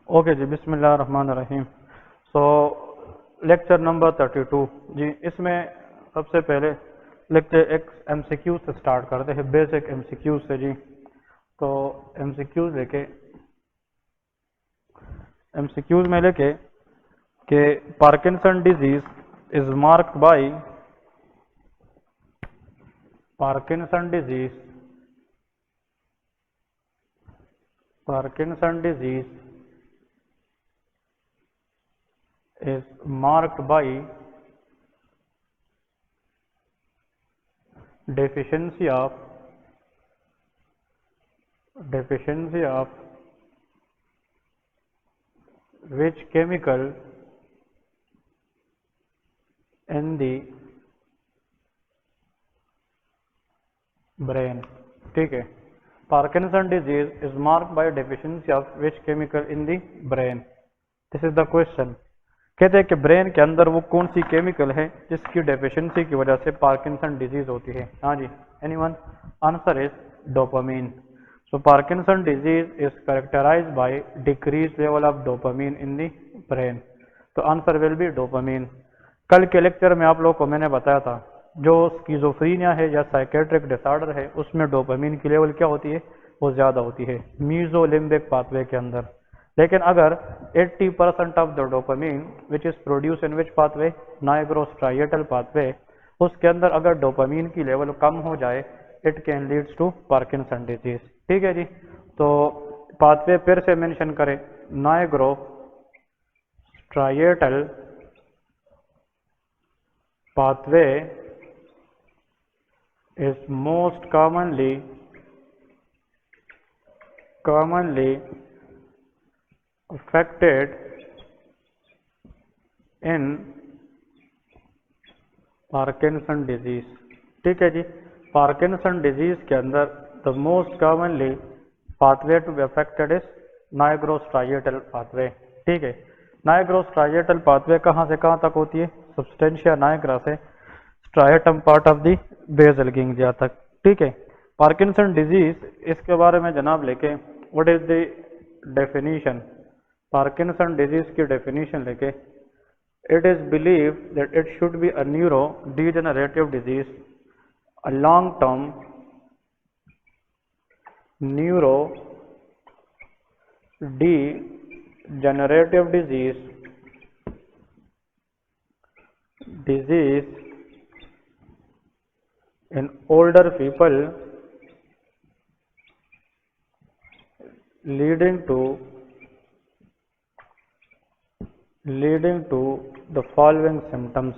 Okay जी, बिस्मिल्लाह रहमान रहीम। सो lecture number 32 जी। इसमें सबसे पहले लेक्चर एक एमसीक्यू से स्टार्ट करते हैं, बेसिक एमसीक्यू से जी। तो एमसीक्यूज में लेके कि Parkinson disease is marked by Parkinson disease is marked by deficiency of which chemical in the brain। ठीक है, Parkinson disease is marked by deficiency of which chemical in the brain. This is the question. कहते हैं कि brain के अंदर वो कौन सी chemical है जिसकी डेफिशिएंसी की वजह से पार्किंसन डिजीज होती है। हाँ जी, anyone? Answer is dopamine. So Parkinson disease is characterised by decrease level of dopamine in the brain. तो आंसर विल बी डोपामीन। कल के लेक्चर में आप लोगों को मैंने बताया था, जो स्किज़ोफ्रीनिया है या साइकेट्रिक डिसऑर्डर है उसमें डोपामीन की लेवल क्या होती है, वो ज़्यादा होती है मीजोलिम्बिक पाथवे के अंदर। लेकिन अगर 80% of the dopamine which is produce in which pathway, nigrostriatal pathway, उसके अंदर अगर डोपामीन की लेवल कम हो जाए it can leads to Parkinson disease. ठीक है जी। तो पाथवे फिर से मेंशन करें, nigrostriatal pathway is most commonly affected in Parkinson disease. ठीक है जी। पार्किंसन डिजीज के अंदर the most commonly pathway to be affected is nigrostriatal pathway. ठीक है, नाइग्रोस्ट्राइएटल पाथवे कहाँ से कहाँ तक होती है? सब्सटेंशिया नाइग्रा से striatum part of the basal ganglia तक। ठीक है। पार्किंसन डिजीज, इसके बारे में जनाब लेके what is the definition, Parkinson disease की डेफिनेशन लेके, it is believe that it should be a neuro degenerative disease, a long term neuro degenerative disease in older people leading to the following symptoms,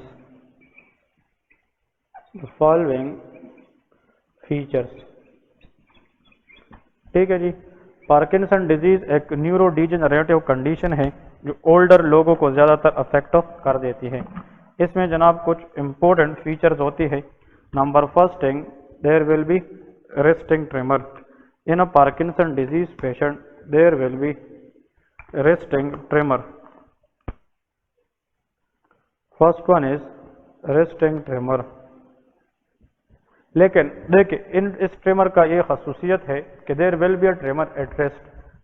the following features। ठीक है जी। Parkinson disease एक neuro degenerative condition है जो older लोगों को ज़्यादातर affect कर देती है। इसमें जनाब कुछ इंपॉर्टेंट फीचर्स होती है। Number first thing, there will be resting tremor in a Parkinson disease patient, there will be resting tremor. First one is resting tremor. लेकिन देखिए, इस ट्रेमर का ये खसूसियत है कि there will be a tremor at rest.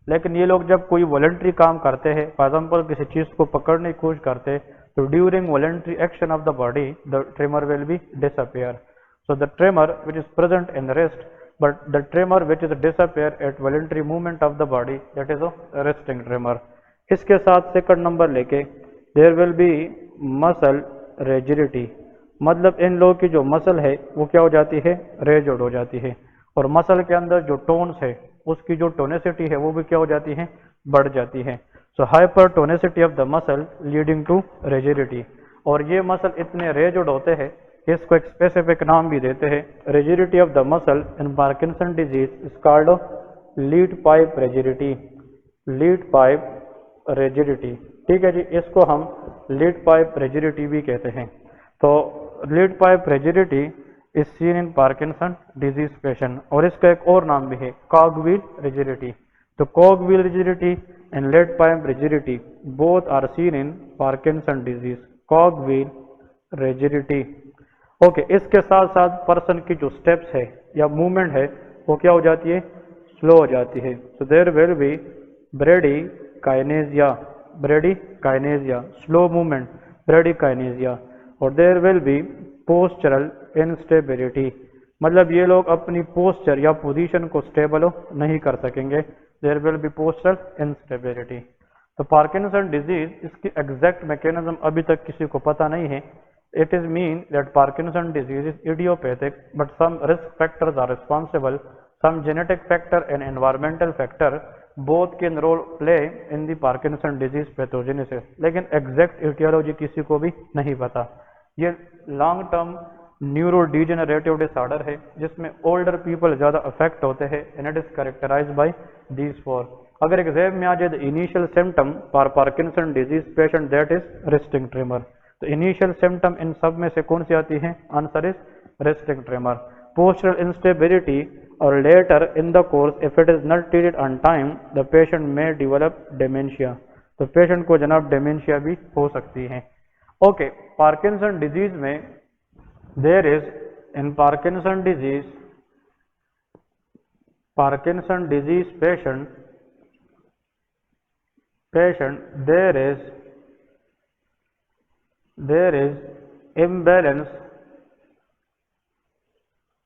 लेकिन ये लोग जब कोई वॉलंटरी काम करते हैं, फॉर एग्जाम्पल किसी चीज़ को पकड़ने की कोशिश करते हैं, तो during voluntary action of the body the tremor will be disappear. So the tremor which is present in rest, but the tremor which is disappear at voluntary movement of the body, that is a resting tremor. इसके साथ second number लेके, there will be muscle rigidity. मतलब इन लोगों की जो muscle है वो क्या हो जाती है, रेजिड हो जाती है। और मसल के अंदर जो टोन्स है उसकी जो टोनेसिटी है वो भी क्या हो जाती है, बढ़ जाती है। So hypertonicity of the muscle leading to rigidity. और ये मसल इतने रेजिड होते हैं कि इसको एक स्पेसिफिक नाम भी देते हैं, rigidity of the muscle in Parkinson disease is called lead pipe rigidity, lead pipe rigidity. ठीक है जी, इसको हम लीड पाइप रिजिडिटी भी कहते हैं। तो lead pipe rigidity is seen in Parkinson disease patient, और इसका एक और नाम भी है, कॉगव्हील रिजिडिटी। तो cogwheel rigidity and lead pipe rigidity both are seen in Parkinson disease, cogwheel rigidity. Okay, इसके साथ साथ पर्सन की जो स्टेप्स है या मूवमेंट है वो क्या हो जाती है, स्लो हो जाती है। So there will be brady bradykinesia, slow movement bradykinesia, और there will be postural instability, मतलब ये लोग अपनी पोस्चर या पोजीशन को स्टेबल नहीं कर सकेंगे, there will be postural instability. तो पार्किंसन डिजीज, इसकी एग्जैक्ट मैकेनिज्म अभी तक किसी को पता नहीं है। It is mean that Parkinson disease is idiopathic but some risk factors are responsible, some genetic factor and environmental factor both can role play in the Parkinson disease pathogenesis, लेकिन exact etiology किसी को भी नहीं पता। ये long term neuro degenerative disorder है जिसमें older people ज्यादा अफेक्ट होते हैं, and it is characterised by these four. अगर एग्जाम में आ जाए initial symptom for Parkinson disease patient that is resting tremor, तो इनिशियल सिम्टम इन सब में से कौन सी आती है? Answer is resting tremor. Postural instability और later in the course if it is not treated on time the patient may develop dementia, तो पेशेंट को जनाब डेमेंशिया भी हो सकती है। ओके, पार्किंसन डिजीज में there is in Parkinson disease patient there is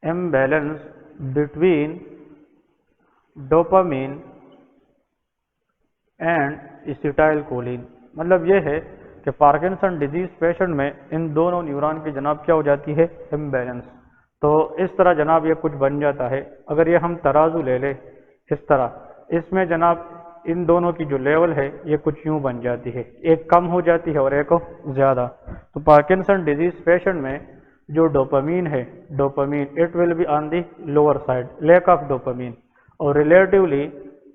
imbalance between dopamine and acetylcholine, मतलब ये है कि पार्किंसन डिजीज पेशेंट में इन दोनों न्यूरॉन की जनाब क्या हो जाती है? इम्बैलेंस। तो इस तरह जनाब ये कुछ बन जाता है। अगर ये हम तराजू ले ले इस तरह, इसमें जनाब इन दोनों की जो लेवल है ये कुछ यूं बन जाती है, एक कम हो जाती है और एक ज्यादा। तो पार्किंसन डिजीज पेशेंट में जो डोपामीन है, dopamine it will be on the lower side, lack of dopamine, और रिलेटिवली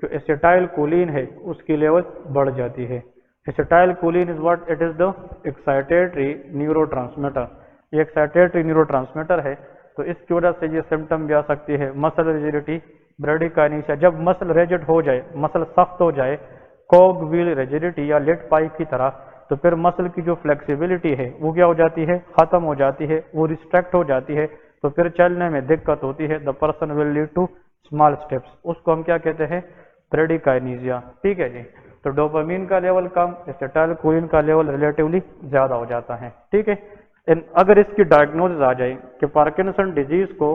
जो एसिटाइलकोलिन है उसकी लेवल बढ़ जाती है। Acetylcholine is what? It is the excitatory neurotransmitter, ये एक्साइटेटरी न्यूरोट्रांसमीटर है। तो इसकी वजह से ये सिम्टम भी आ सकती है, मसल रिजिडिटी, ब्रेडिकाइनेसिया, जब मसल रिजिड हो जाए, मसल सख्त हो जाए, कॉग व्हील रिजिडिटी या लेड पाइप की तरह, तो फिर मसल की जो फ्लेक्सिबिलिटी है वो क्या हो जाती है? खत्म हो जाती है, वो रिस्ट्रैक्ट हो जाती है, तो फिर चलने में दिक्कत होती है। The person will lead to small steps, उसको हम क्या कहते हैं? ब्रेडिकाइनेसिया। ठीक है जी। तो डोपामीन का लेवल कम, एसिटाइलकोलिन का लेवल रिलेटिवली ज्यादा हो जाता है। ठीक है। अगर इसकी डायग्नोसिस आ जाए कि पार्किंसन डिजीज को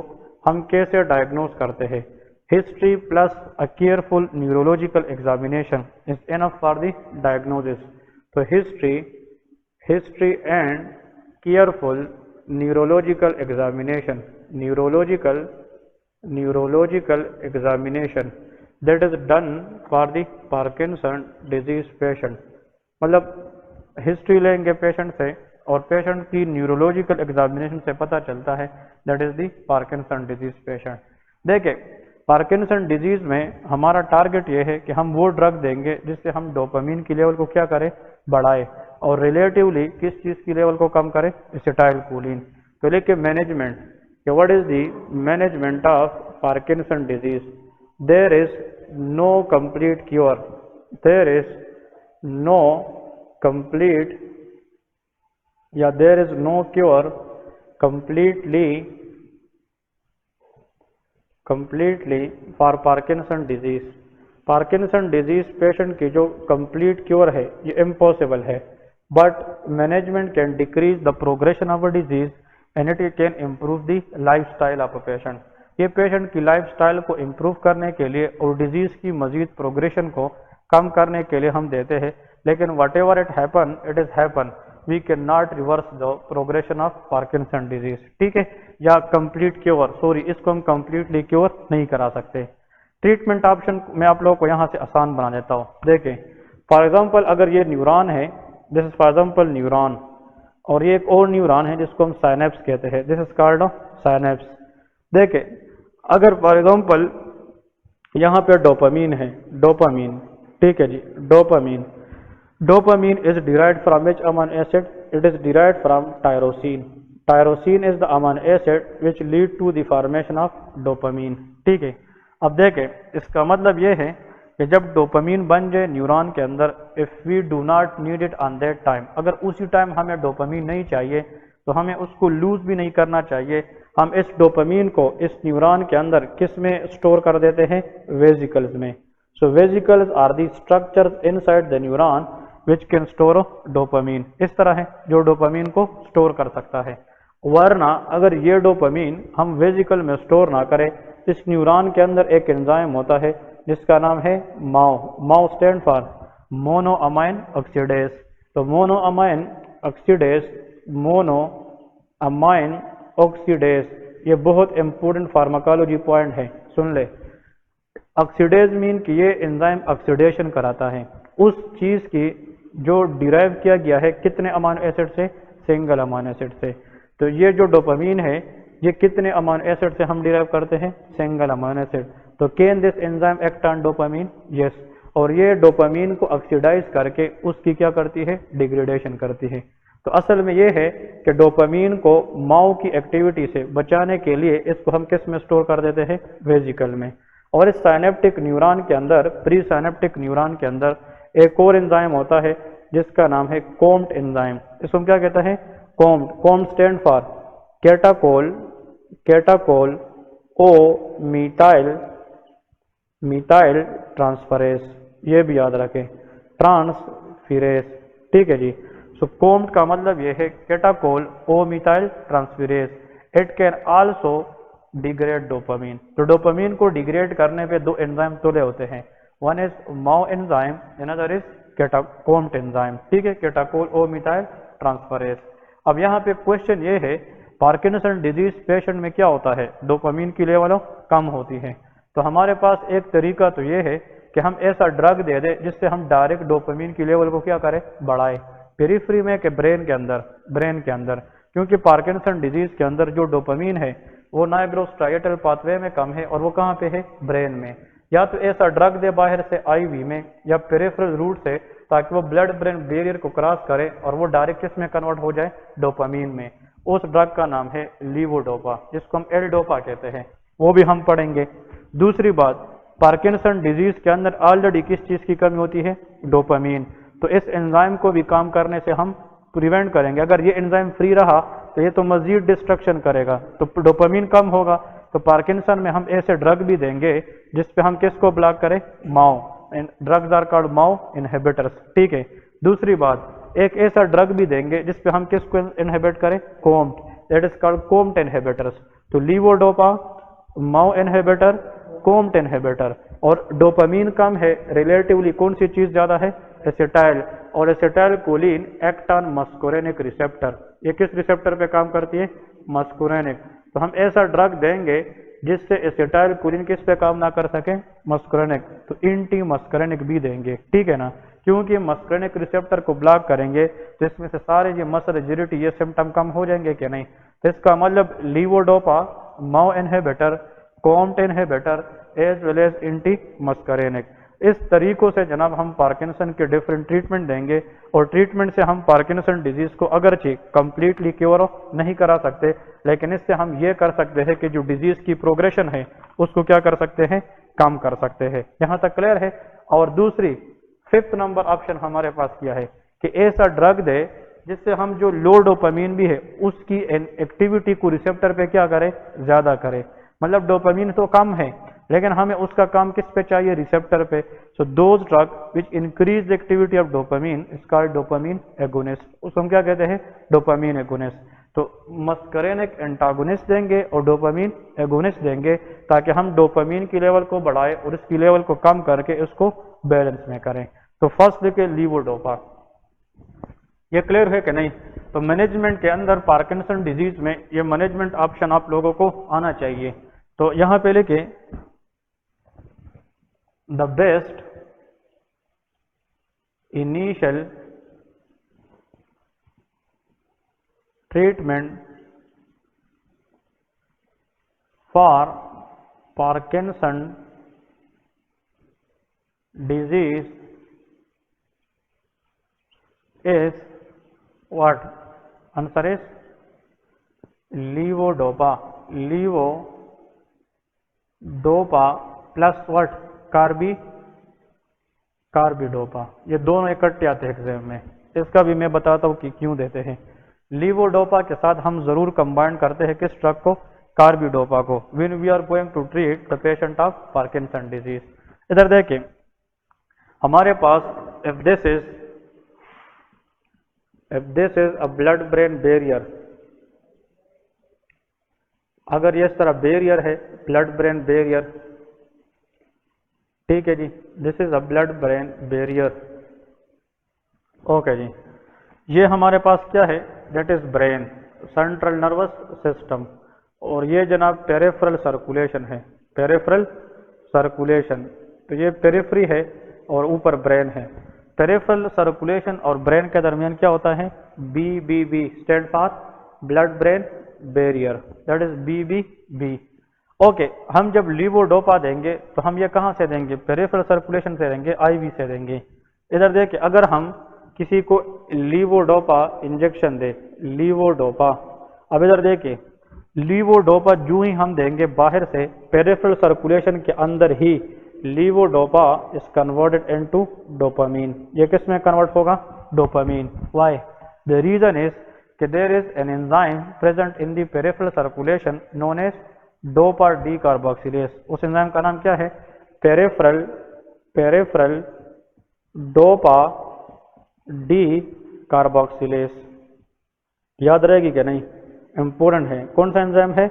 हम कैसे डायग्नोज करते हैं, history plus a careful neurological examination is enough for the diagnosis. तो history and careful neurological examination, neurological examination that is done for the Parkinson disease patient, मतलब हिस्ट्री लेंगे पेशेंट से और पेशेंट की न्यूरोलॉजिकल एग्जामिनेशन से पता चलता है that is the Parkinson disease patient. देखिए, पार्किंसन डिजीज में हमारा टारगेट ये है कि हम वो ड्रग देंगे जिससे हम डोपामीन की लेवल को क्या करें? बढ़ाए, और रिलेटिवली किस चीज की लेवल को कम करें? एसिटाइलकोलिन। तो लेके management, what is the management of Parkinson disease? There is no complete cure. There is no complete, there is no cure completely for Parkinson disease. Parkinson disease patient की जो complete cure है ये impossible है, but management can decrease the progression of a disease and it can improve the lifestyle of a patient. ये patient की lifestyle को improve करने के लिए और डिजीज की मजीद प्रोग्रेशन को कम करने के लिए हम देते हैं, लेकिन whatever it happen, it is happen, we can not reverse the progression of Parkinson disease. ठीक है, या कंप्लीट क्योर, सॉरी, इसको हम कंप्लीटली क्योर नहीं करा सकते। ट्रीटमेंट ऑप्शन मैं आप लोगों को यहाँ से आसान बना देता हूँ। देखें, फॉर एग्जाम्पल अगर ये न्यूरॉन है, this is for example neuron, और ये एक और न्यूरॉन है जिसको हम साइनेप्स कहते हैं, दिस इज कॉल्ड साइनेप्स। देखें, अगर फॉर एग्जाम्पल यहाँ पे डोपामीन है, डोपामीन, ठीक है जी, dopamine is derived from which amino acid? It is derived from tyrosine. Tyrosine is the amino acid which lead to the formation of dopamine. ठीक है। अब देखें, इसका मतलब ये है कि जब डोपामीन बन जाए न्यूरॉन के अंदर, if we do not need it on that time, अगर उसी टाइम हमें डोपामीन नहीं चाहिए तो हमें उसको लूज भी नहीं करना चाहिए। हम इस डोपामीन को इस न्यूरॉन के अंदर किस में स्टोर कर देते हैं? वेजिकल्स में। So vesicles are the structures inside the neuron which can store dopamine. इस तरह है जो डोपामीन को स्टोर कर सकता है। वरना अगर ये डोपामीन हम वेजिकल में स्टोर ना करें, इस न्यूरॉन के अंदर एक एंजाइम होता है जिसका नाम है माओ। माओ स्टैंड फॉर मोनोअमाइन ऑक्सीडेज। तो मोनोअमाइन ऑक्सीडेज ये बहुत इंपॉर्टेंट फार्माकोलॉजी पॉइंट है, सुन ले। ऑक्सीडेज मीन कि ये एंजाइम ऑक्सीडेशन कराता है उस चीज की जो डिराइव किया गया है कितने अमाइनो एसिड से, सिंगल अमाइनो एसिड से। तो ये जो डोपामीन है ये कितने अमाइनो एसिड से हम डिराइव करते हैं, सिंगल अमाइनो एसिड। तो can this enzyme act on dopamine, yes. और ये डोपामीन को ऑक्सीडाइज करके उसकी क्या करती है, डिग्रेडेशन करती है। तो असल में ये है कि डोपामीन को माओ की एक्टिविटी से बचाने के लिए इसको हम किस में स्टोर कर देते हैं, वेजिकल में। और इस साइनेप्टिक न्यूरॉन के अंदर, प्री साइनेप्टिक न्यूरॉन के अंदर एक और एंजाइम होता है जिसका नाम है कोम्ट एंजाइम। इसको क्या कहता है, कोम्ट। कोम्ट stand for catechol O मीटाइल transferase, ये भी याद रखें, ट्रांसफिरेज, ठीक है जी। सो कोम्ट का मतलब ये है catechol O methyl transferase. It can also degrade dopamine. तो डोपामीन को डिग्रेड करने पे दो एंजाइम तोले होते हैं, one is MAO enzyme, another is COMT enzyme, ठीक है, कैटाकोल ओ मीटाइल ट्रांसफरेज। अब यहाँ पे क्वेश्चन ये है, पार्किंसन डिजीज पेशेंट में क्या होता है, डोपामीन की लेवल कम होती है। तो हमारे पास एक तरीका तो ये है कि हम ऐसा ड्रग दे दें जिससे हम डायरेक्ट डोपामीन की लेवल को क्या करें, बढ़ाए, पेरिफेरी में कि ब्रेन के अंदर। क्योंकि पार्किंसन डिजीज के अंदर जो डोपामीन है वो नाइग्रोस्ट्राइटल पाथवे में कम है और वो कहाँ पे है, ब्रेन में। या तो ऐसा ड्रग दे बाहर से आईवी में या पेरिफेरल रूट से, ताकि वो ब्लड ब्रेन बैरियर को क्रॉस करे और वो डायरेक्ट किस में कन्वर्ट हो जाए, डोपामीन में। उस ड्रग का नाम है लीवोडोपा, जिसको हम एल-डोपा कहते हैं, वो भी हम पढ़ेंगे। दूसरी बात, पार्किंसन डिजीज के अंदर ऑलरेडी किस चीज की कमी होती है, डोपामीन। तो इस एंजाइम को भी काम करने से हम प्रिवेंट करेंगे। अगर ये एंजाइम फ्री रहा तो ये तो मजीद डिस्ट्रक्शन करेगा, तो डोपामीन कम होगा। तो पार्किंसन में हम ऐसे ड्रग भी देंगे जिसपे हम किसको ब्लॉक करें, MAO. Drugs are called MAO inhibitors, ठीक है। दूसरी बात, एक ऐसा ड्रग भी देंगे जिसपे हम किसको इनहिबिट करें, COMT, that is called COMT inhibitors. तो levodopa, MAO inhibitor, COMT inhibitor. और डोपामीन कम है रिलेटिवली, कौन सी चीज ज्यादा है, एसिटाइल। और acetyl choline act on muscarinic receptor. ये किस रिसेप्टर पे काम करती है, मस्कोरेनिक। तो हम ऐसा ड्रग देंगे जिससे एसिटाइल कोलिन किस पे काम ना कर सके, मस्कोरेनिक। तो एंटी मस्कोरेनिक भी देंगे, ठीक है ना। क्योंकि मस्कोरेनिक रिसेप्टर को ब्लॉक करेंगे तो इसमें से सारे ये मसल रिजिडिटी ये सिम्टम कम हो जाएंगे कि नहीं। तो इसका मतलब levodopa, MAO inhibitor, COMT inhibitor as well as antimuscarinic. इस तरीकों से जनाब हम पार्किंसन के डिफरेंट ट्रीटमेंट देंगे। और ट्रीटमेंट से हम पार्किंसन डिजीज को अगरचे कंप्लीटली क्योर नहीं करा सकते, लेकिन इससे हम ये कर सकते हैं कि जो डिजीज की प्रोग्रेशन है उसको क्या कर सकते हैं, कम कर सकते हैं। यहाँ तक क्लियर है। और दूसरी 5th नंबर ऑप्शन हमारे पास किया है कि ऐसा ड्रग दे जिससे हम जो लो डोपामीन भी है उसकी एक्टिविटी को रिसेप्टर पे क्या करें, ज्यादा करें। मतलब डोपामीन तो कम है लेकिन हमें उसका काम किस पे चाहिए, रिसेप्टर पे। So those drug which increase activity of dopamine is called dopamine agonist. उसको हम क्या कहते हैं, डोपामीन एगोनिस्ट। तो मस्करेनिक एंटागोनिस्ट देंगे और डोपामीन एगोनिस्ट देंगे ताकि हम डोपामीन की लेवल को बढ़ाए और इसकी लेवल को कम करके उसको बैलेंस में करें। तो फर्स्ट देखिए लीवोडोपा, ये क्लियर है कि नहीं। तो मैनेजमेंट के अंदर पार्किंसन डिजीज में ये मैनेजमेंट ऑप्शन आप लोगों को आना चाहिए। तो यहां पे लिखे the best initial treatment for Parkinson disease is what? Answer is levodopa. Levodopa plus what? Carbidopa. ये दोनों इकट्ठे आते हैं एग्जाम में। इसका भी मैं बताता हूँ कि क्यों देते हैं। लीवोडोपा के साथ हम जरूर कंबाइन करते हैं किस ड्रग को, कार्बिडोपा को, when we are going to treat the patient of Parkinson disease. इधर देखें, हमारे पास if this is a blood brain barrier, अगर ये इस तरह बैरियर है, ब्लड ब्रेन बैरियर, ठीक है जी, this is a blood brain barrier, okay जी, ये हमारे पास क्या है, that is brain, central nervous system, और ये जनाब पेरिफेरल सर्कुलेशन है, पेरिफेरल सर्कुलेशन, तो ये पेरिफेरी है और ऊपर ब्रेन है। पेरिफेरल सर्कुलेशन और ब्रेन के दरमियान क्या होता है, BBB stand for blood brain barrier, that is BBB। Okay, हम जब लीवोडोपा देंगे तो हम ये कहाँ से देंगे, पेरिफेरल सर्कुलेशन से देंगे, IV से देंगे। इधर देखिए, अगर हम किसी को लीवोडोपा इंजेक्शन दे, लीवोडोपा, अब इधर देखिए, लीवोडोपा जो ही हम देंगे बाहर से, पेरिफेरल सर्कुलेशन के अंदर ही levodopa is converted into dopamine. ये किस में कन्वर्ट होगा, dopamine. Why, the reason is कि there is an enzyme present in the peripheral circulation known as dopa decarboxylase. उस एंजाइम का नाम क्या है, पेरिफेरल डोपा डी कार्बोक्सिलेज। याद रहेगी क्या, नहीं, इंपॉर्टेंट है। कौन सा एंजाइम है,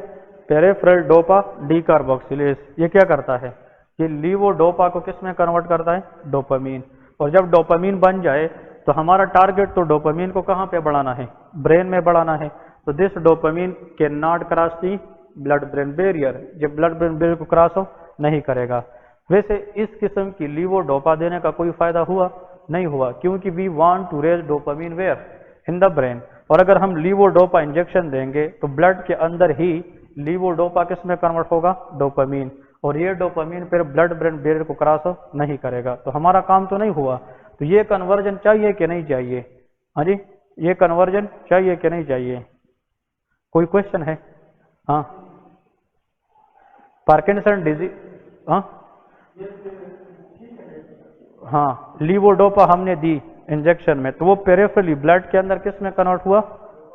पेरिफेरल डोपा डी कार्बोक्सिलेज। ये क्या करता है, ये लीवोडोपा को किस में कन्वर्ट करता है, डोपामीन। और जब डोपामीन बन जाए तो हमारा टारगेट तो डोपामीन को कहाँ पे बढ़ाना है, ब्रेन में बढ़ाना है। तो this dopamine can not cross the blood brain barrier, जब ब्लड ब्रेन बैरियर को क्रॉस हो नहीं करेगा। वैसे इस किस्म की लीवोडोपा देने का कोई फायदा हुआ नहीं हुआ, क्योंकि we want to raise dopamine where, in the brain. और अगर हम लीवोडोपा इंजेक्शन देंगे तो ब्लड के अंदर ही लीवोडोपा किस में कन्वर्ट होगा, डोपामीन, और ये डोपामीन फिर ब्लड ब्रेन बैरियर को क्रॉस नहीं करेगा, तो हमारा काम तो नहीं हुआ। तो ये कन्वर्जन चाहिए कि नहीं चाहिए, हाँ जी, ये कन्वर्जन चाहिए कि नहीं चाहिए, कोई क्वेश्चन है, हाँ, पार्किंसन डिजीज, हाँ, लीवोडोपा हमने दी इंजेक्शन में तो वो पेरिफेरली ब्लड के अंदर किस में कन्वर्ट हुआ,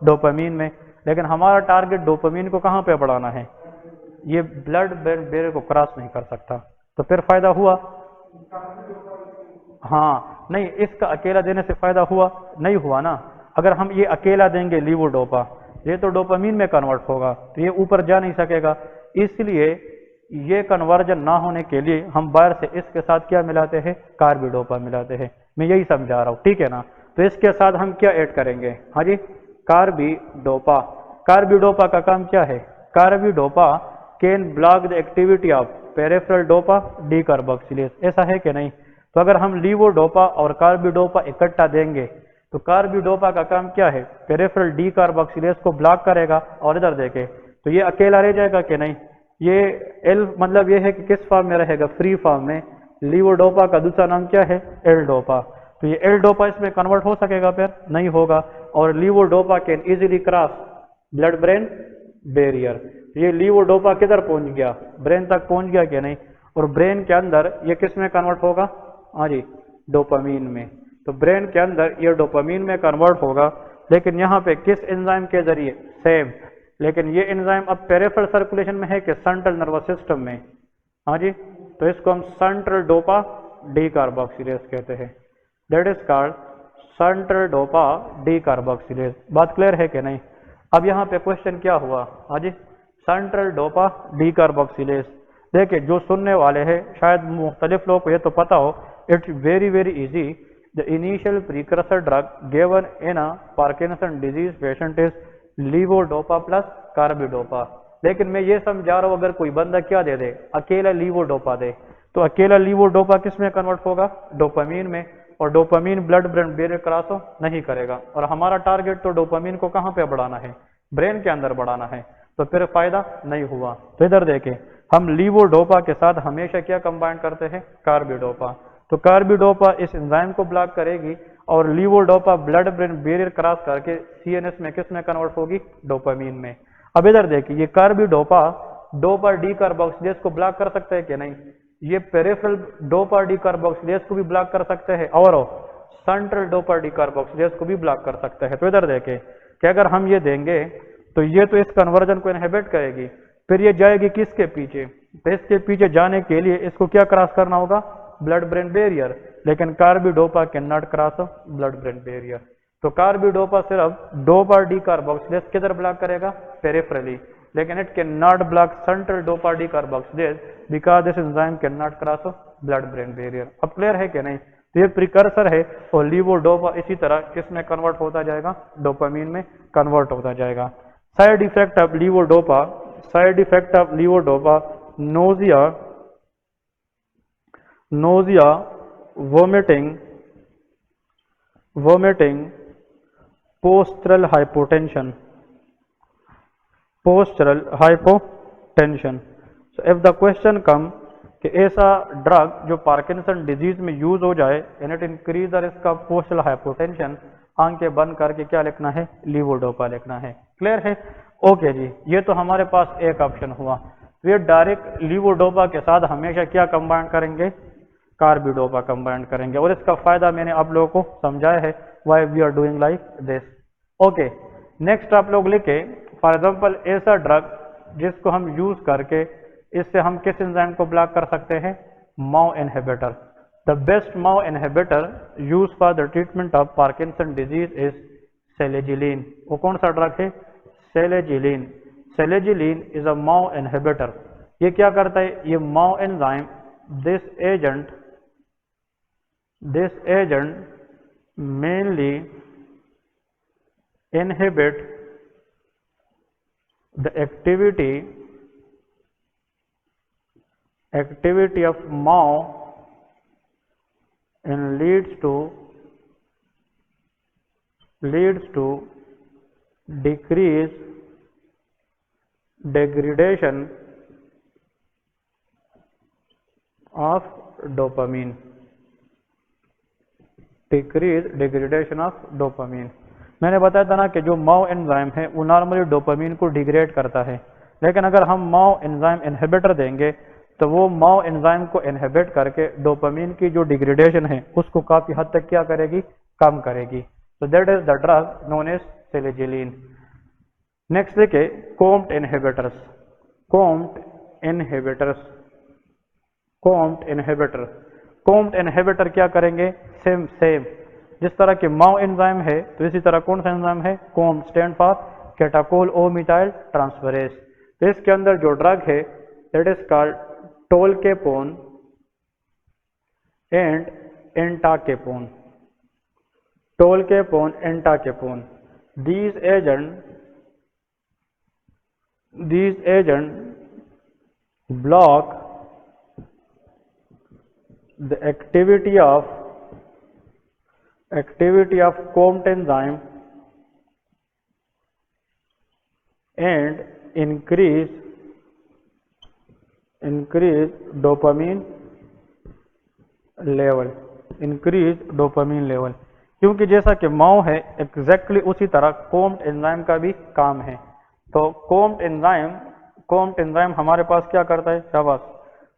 डोपामीन में। लेकिन हमारा टारगेट डोपामीन को कहाँ पे बढ़ाना है, ये ब्लड ब्रेन बैरियर को क्रॉस नहीं कर सकता, तो फिर फायदा हुआ, हाँ, नहीं, इसका अकेला देने से फायदा हुआ नहीं हुआ ना। अगर हम ये अकेला देंगे लीवोडोपा, ये तो डोपामीन में कन्वर्ट होगा, तो ये ऊपर जा नहीं सकेगा। इसलिए ये कन्वर्जन ना होने के लिए हम बाहर से इसके साथ क्या मिलाते हैं, कार्बिडोपा मिलाते हैं। मैं यही समझा रहा हूँ, ठीक है ना। तो इसके साथ हम क्या ऐड करेंगे, हाँ जी, कार्बिडोपा। कार्बिडोपा का काम क्या है, carbidopa can block the activity of peripheral dopa D carboxylase, ऐसा है कि नहीं। तो अगर हम लीवोडोपा और कार्बिडोपा इकट्ठा देंगे तो कार्बिडोपा का काम क्या है, पेरिफेरल डी कार्बोक्सिलेज को ब्लॉक करेगा। और इधर देखें तो ये अकेला रह जाएगा कि नहीं, ये एल मतलब ये है कि किस फॉर्म में रहेगा, फ्री फॉर्म में। लीवोडोपा का दूसरा नाम क्या है, एल डोपा। तो ये एल डोपा इसमें कन्वर्ट हो सकेगा, फिर नहीं होगा। और levodopa can easily cross blood brain barrier. ये लीवोडोपा किधर पहुंच गया, ब्रेन तक पहुंच गया कि नहीं। और ब्रेन के अंदर ये किस में कन्वर्ट होगा, हाँ जी, डोपामीन में। तो ब्रेन के अंदर ये डोपामीन में कन्वर्ट होगा, लेकिन यहाँ पे किस एंजाइम के जरिए, सेम। लेकिन ये एंजाइम अब पेरिफेरल सर्कुलेशन में है कि सेंट्रल नर्वस सिस्टम में, हाँ जी। तो इसको हम सेंट्रल डोपा डी कार्बोक्सिलेज कहते हैं, that is called central dopa D carboxylase. बात क्लियर है कि नहीं। अब यहाँ पे क्वेश्चन क्या हुआ, हाँ जी, सेंट्रल डोपा डी कार्बोक्सिलेज। देखिए, जो सुनने वाले हैं शायद मुख्तलिफ लोगों को ये तो पता हो, it's very easy. The initial precursor drug given in a Parkinson disease patient is levodopa plus carbidopa. लेकिन मैं ये समझा रहा हूँ, अगर कोई बंदा क्या दे दे, अकेला लीवोडोपा दे, तो अकेला लीवोडोपा किस में कन्वर्ट होगा, डोपामीन में। और dopamine blood brain barrier cross नहीं करेगा। और हमारा टारगेट तो डोपामीन को कहाँ पे बढ़ाना है, ब्रेन के अंदर बढ़ाना है, तो फिर फायदा नहीं हुआ। तो इधर देखें, हम लीवोडोपा के साथ हमेशा क्या कंबाइन करते हैं, कार्बिडोपा। तो कार्बिडोपा इस एंजाइम को ब्लॉक करेगी और levodopa blood brain barrier cross करके सीएनएस में किस में कन्वर्ट होगी, डोपामीन में। अब इधर देखिए, ये कार्बिडोपा डोपा डी कार्बोक्सिलेज को ब्लॉक कर सकते हैं कि नहीं, ये पेरिफेरल डोपा डी कार्बोक्सिलेज को भी ब्लॉक कर सकते हैं और सेंट्रल डोपा डी कार्बोक्सिलेज को भी ब्लॉक कर सकते हैं। तो इधर देखें कि अगर हम ये देंगे तो ये तो इस कन्वर्जन को इनहिबिट करेगी, फिर ये जाएगी किसके पीछे, तो इसके पीछे जाने के लिए इसको क्या क्रॉस करना होगा, ब्लड ब्रेन बैरियर। लेकिन carbidopa can not cross blood brain barrier. तो कार्बिडोपा सिर्फ डोपा डी कार्बोक्सिलेज किधर ब्लॉक करेगा, पेरिफेरली, लेकिन it can not block central dopa D carboxylase because this enzyme can not cross blood brain barrier. अब clear है कि नहीं? तो ये प्रिकर्सर है और लीवोडोपा इसी तरह किसमें कन्वर्ट होता जाएगा, डोपामीन में कन्वर्ट होता जाएगा। Side effect of levodopa, side effect of levodopa, nausea, nausea, vomiting, vomiting, postural hypotension, postural hypotension. So if the question come कि ऐसा ड्रग जो पार्किंसन डिजीज में यूज हो जाए and it increase the risk of postural hypotension, आंखें बंद करके क्या लिखना है, लीवोडोपा लिखना है। क्लियर है? ओके जी, ये तो हमारे पास एक ऑप्शन हुआ। ये डायरेक्ट लीवोडोपा के साथ हमेशा क्या कंबाइन करेंगे, कार्बिडोपा कंबाइन करेंगे, और इसका फायदा मैंने आप लोगों को समझाया है, why we are doing like this. Okay, next आप लोग लिखे फॉर एग्जांपल ऐसा ड्रग जिसको हम यूज करके इससे हम किस एंजाइम को ब्लॉक कर सकते हैं, MAO inhibitor. The best MAO inhibitor use for the treatment of Parkinson disease is selegiline. वो कौन सा ड्रग है, सेलेजिलिन। सेलेजिलिन इज अ माओ इनहिबिटर। ये क्या करता है, ये MAO enzyme, this agent mainly inhibit the activity of MAO and leads to decrease degradation of dopamine, decrease degradation of dopamine. मैंने बताया था ना कि जो माओ एंजाइम है वो नॉर्मली डोपामीन को डिग्रेड करता है, लेकिन अगर हम माओ एंजाइम इनहिबिटर देंगे तो वो माओ एंजाइम को इनहिबिट करके डोपामीन की जो डिग्रेडेशन है उसको काफी हद तक क्या करेगी, कम करेगी। तो that is the drug known as selegiline. Next देखिए COMT inhibitors, COMT inhibitors, COMT inhibitor. COMT inhibitor क्या करेंगे, सेम जिस तरह के माओ एंजाइम है तो इसी तरह कौन सा एंजाइम है, COMT stand for catechol O methyl transferase. तो इसके अंदर जो ड्रग है that is called tolcapone and entacapone, tolcapone entacapone. these agent block the activity of COMT enzyme and increase dopamine level, क्योंकि जैसा कि माओ है एग्जैक्टली उसी तरह COMT एंजाइम का भी काम है। तो COMT एंजाइम हमारे पास क्या करता है, शाबाश,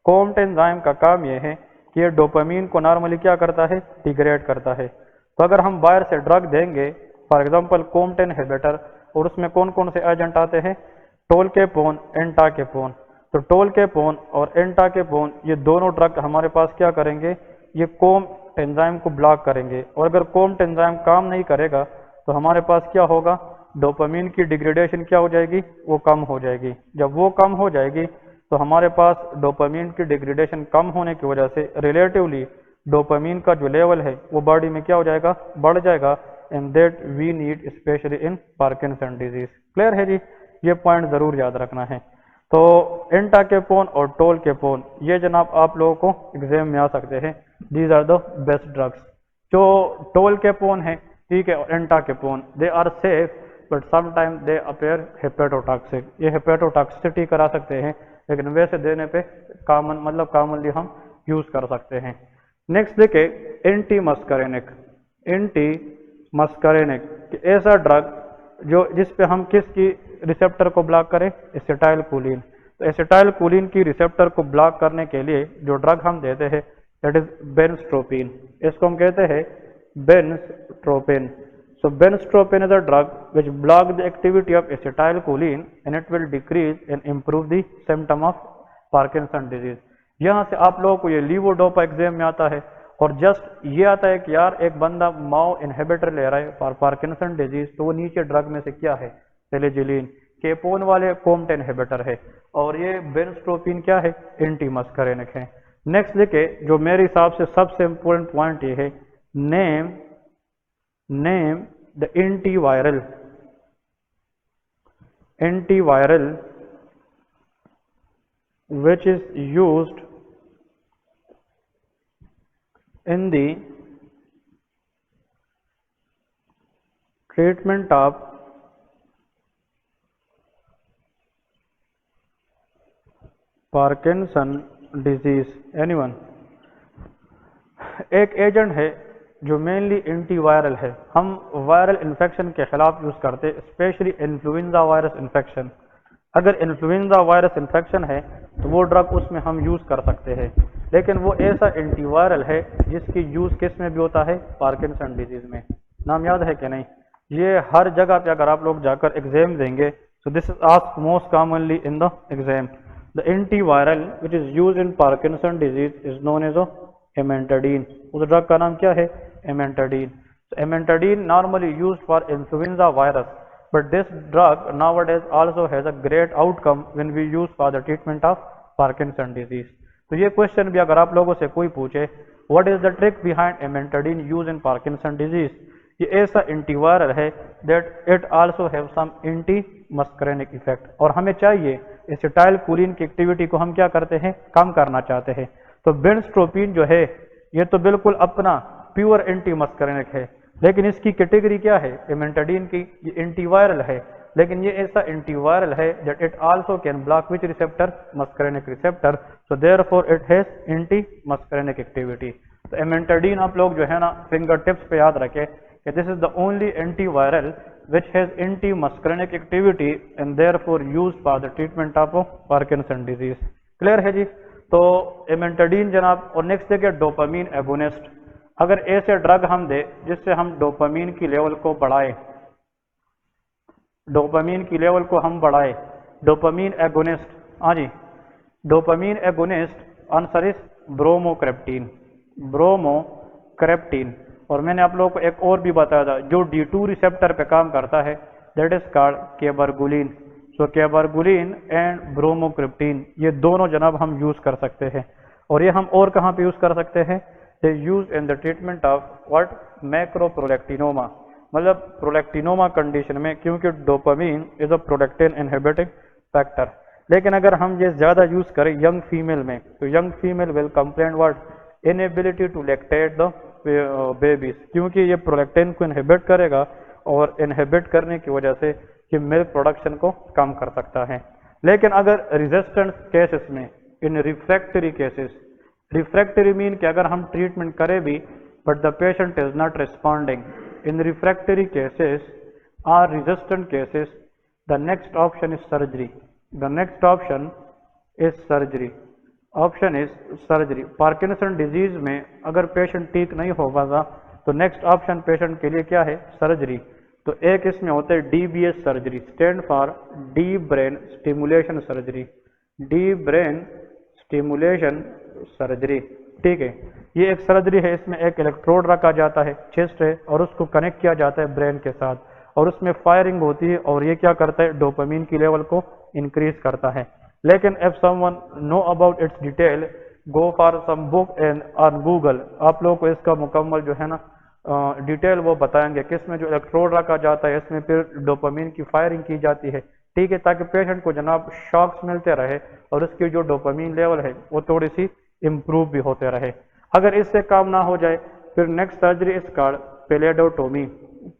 COMT एंजाइम का काम यह है कि ये डोपामीन को नॉर्मली क्या करता है, डिग्रेड करता है। तो अगर हम बाहर से ड्रग देंगे फॉर एग्जांपल COMT इनहिबिटर और उसमें कौन कौन से एजेंट आते हैं, टोलकेपोन, एंटाकेपोन। तो टोलकेपोन और एंटाकेपोन ये दोनों ड्रग हमारे पास क्या करेंगे, ये COMT एंजाइम को ब्लॉक करेंगे। और अगर COMT एंजाइम काम नहीं करेगा तो हमारे पास क्या होगा, डोपामीन की डिग्रेडेशन क्या हो जाएगी, वो कम हो जाएगी। जब वो कम हो जाएगी तो हमारे पास डोपामीन की डिग्रेडेशन कम होने की वजह से रिलेटिवली डोपामीन का जो लेवल है वो बॉडी में क्या हो जाएगा, बढ़ जाएगा। And that we need specially in Parkinson disease. Clear है जी, ये पॉइंट जरूर याद रखना है। तो एंटाकेपोन और टोलकेपोन ये जनाब आप लोगों को एग्जाम में आ सकते हैं। These are the best drugs. जो टोलकेपोन है, ठीक है, और entacapone they are safe but sometime they appear hepatotoxic. ये हेपेटोटॉक्सिसिटी करा सकते हैं, लेकिन वैसे देने पे कॉमनली हम यूज कर सकते हैं। नेक्स्ट देखे एंटी मस्करेनिक, एंटी मस्करेनिक ऐसा ड्रग जो जिस पे हम किसकी रिसेप्टर को ब्लॉक करें, एसिटाइलकोलिन। तो एसिटाइलकोलिन की रिसेप्टर को ब्लॉक करने के लिए जो ड्रग हम देते हैं दैट इज बेनस्ट्रोपिन। इसको हम कहते हैं बेनस्ट्रोपिन। So benstropin is a drug which block the activity of acetylcholine and it will decrease and improve the symptom of Parkinson disease। यहाँ से आप लोगों को ये लीवोडोपा एग्जाम में आता है और जस्ट ये आता है कि यार एक बंदा माओ इनहिबिटर ले रहा है फॉर पार्किंसन डिजीज, तो वो नीचे ड्रग में से क्या है, टेलेजिलिन। केपोन वाले कोम्ट इनहिबिटर है, और ये बेंस्ट्रोपिन क्या है, एंटी मस्करेनिक है। नेक्स्ट देखे, जो मेरे हिसाब से सबसे इंपॉर्टेंट पॉइंट ये है, name the antiviral which is used in the treatment of Parkinson disease। Anyone? एक एजेंट है जो मेनली एंटीवायरल है, हम वायरल इन्फेक्शन के खिलाफ यूज करते हैं, स्पेशली इन्फ्लुएंजा वायरस इन्फेक्शन। अगर इन्फ्लुएंजा वायरस इन्फेक्शन है तो वो ड्रग उसमें हम यूज कर सकते हैं, लेकिन वो ऐसा एंटीवायरल है जिसकी यूज किस में भी होता है, पार्किंसन डिजीज में। नाम याद है कि नहीं? ये हर जगह पे अगर आप लोग जाकर एग्जाम देंगे, so this is asked most commonly in the exam. The antiviral which is used in Parkinson disease is known as amantadine. उस ड्रग का नाम क्या है, amantadine. So amantadine normally used for influenza virus, but this drug nowadays also has a great outcome when we use for the treatment of Parkinson disease. तो ये question भी अगर आप लोगों से कोई पूछे, what is the trick behind amantadine used in Parkinson disease? ये ऐसा एंटीवायरल है that it also have some anti muscarinic effect, और हमें चाहिए एसिटाइल कोलिन की एक्टिविटी को हम क्या करते हैं, कम करना चाहते हैं। तो बेंस्ट्रोपिन जो है ये तो बिल्कुल अपना प्योर एंटी मस्करेनिक है, लेकिन इसकी कैटेगरी क्या है, एमेंटाडीन की, ये एंटीवायरल है, लेकिन ये ऐसा एंटीवायरल है that it also can block which receptor, muscarinic receptor, so therefore it has anti muscarinic activity। तो एमेंटाडीन आप लोग जो है ना फिंगर टिप्स पे याद रखें कि this is the only antiviral which has anti muscarinic activity and therefore used for the treatment of Parkinson disease। Clear है जी? तो एमेंटाडीन जनाब। और नेक्स्ट देखिए डोपामीन एगोनिस्ट। अगर ऐसे ड्रग हम दे जिससे हम डोपामीन की लेवल को बढ़ाए, डोपामीन की लेवल को हम बढ़ाए, डोपामीन एगोनिस्ट, हाँ जी, डोपामीन एगोनिस्ट आंसर इज ब्रोमोक्रेप्टिन, ब्रोमोक्रेप्टिन। और मैंने आप लोगों को एक और भी बताया था जो D2 रिसेप्टर पे काम करता है, that is called cabergoline. So cabergoline and bromocriptine ये दोनों जनाब हम यूज कर सकते हैं, और ये हम और कहाँ पे यूज कर सकते हैं, they use in the treatment of what, macroprolactinoma, मतलब प्रोलेक्टिनोमा कंडीशन में, क्योंकि dopamine is a prolactin inhibiting factor. लेकिन अगर हम ये ज्यादा यूज करें यंग फीमेल में, तो young female will complain what, inability to lactate the babies, क्योंकि ये प्रोलेक्टिन को इनहिबिट करेगा, और इनहिबिट करने की वजह से ये मिल्क प्रोडक्शन को कम कर सकता है। लेकिन अगर रेजिस्टेंस केसेस में, in refractory cases, refractory mean कि अगर हम ट्रीटमेंट करें भी but the patient is not responding, in refractory cases or resistant cases, the next option is surgery, the next option is surgery, option is surgery. Parkinson disease में अगर patient ठीक नहीं हो पाता तो नेक्स्ट ऑप्शन पेशेंट के लिए क्या है, सर्जरी। तो एक इसमें होता है DBS surgery, stand for deep brain stimulation surgery, deep brain stimulation surgery, ठीक है। ये एक सर्जरी है, इसमें एक इलेक्ट्रोड रखा जाता है, चेस्ट है, और उसको कनेक्ट किया जाता है ब्रेन के साथ, और उसमें फायरिंग होती है, और ये क्या करता है, डोपामीन की लेवल को इंक्रीज करता है। लेकिन if someone know about its detail, go for some book and on Google, आप लोगों को इसका मुकम्मल जो है ना डिटेल वो बताएंगे कि इसमें जो इलेक्ट्रोड रखा जाता है, इसमें फिर डोपामीन की फायरिंग की जाती है, ठीक है, ताकि पेशेंट को जनाब शॉक्स मिलते रहे और उसकी जो डोपामीन लेवल है वो थोड़ी सी इम्प्रूव भी होते रहे। अगर इससे काम ना हो जाए फिर next surgery is called pallidotomy,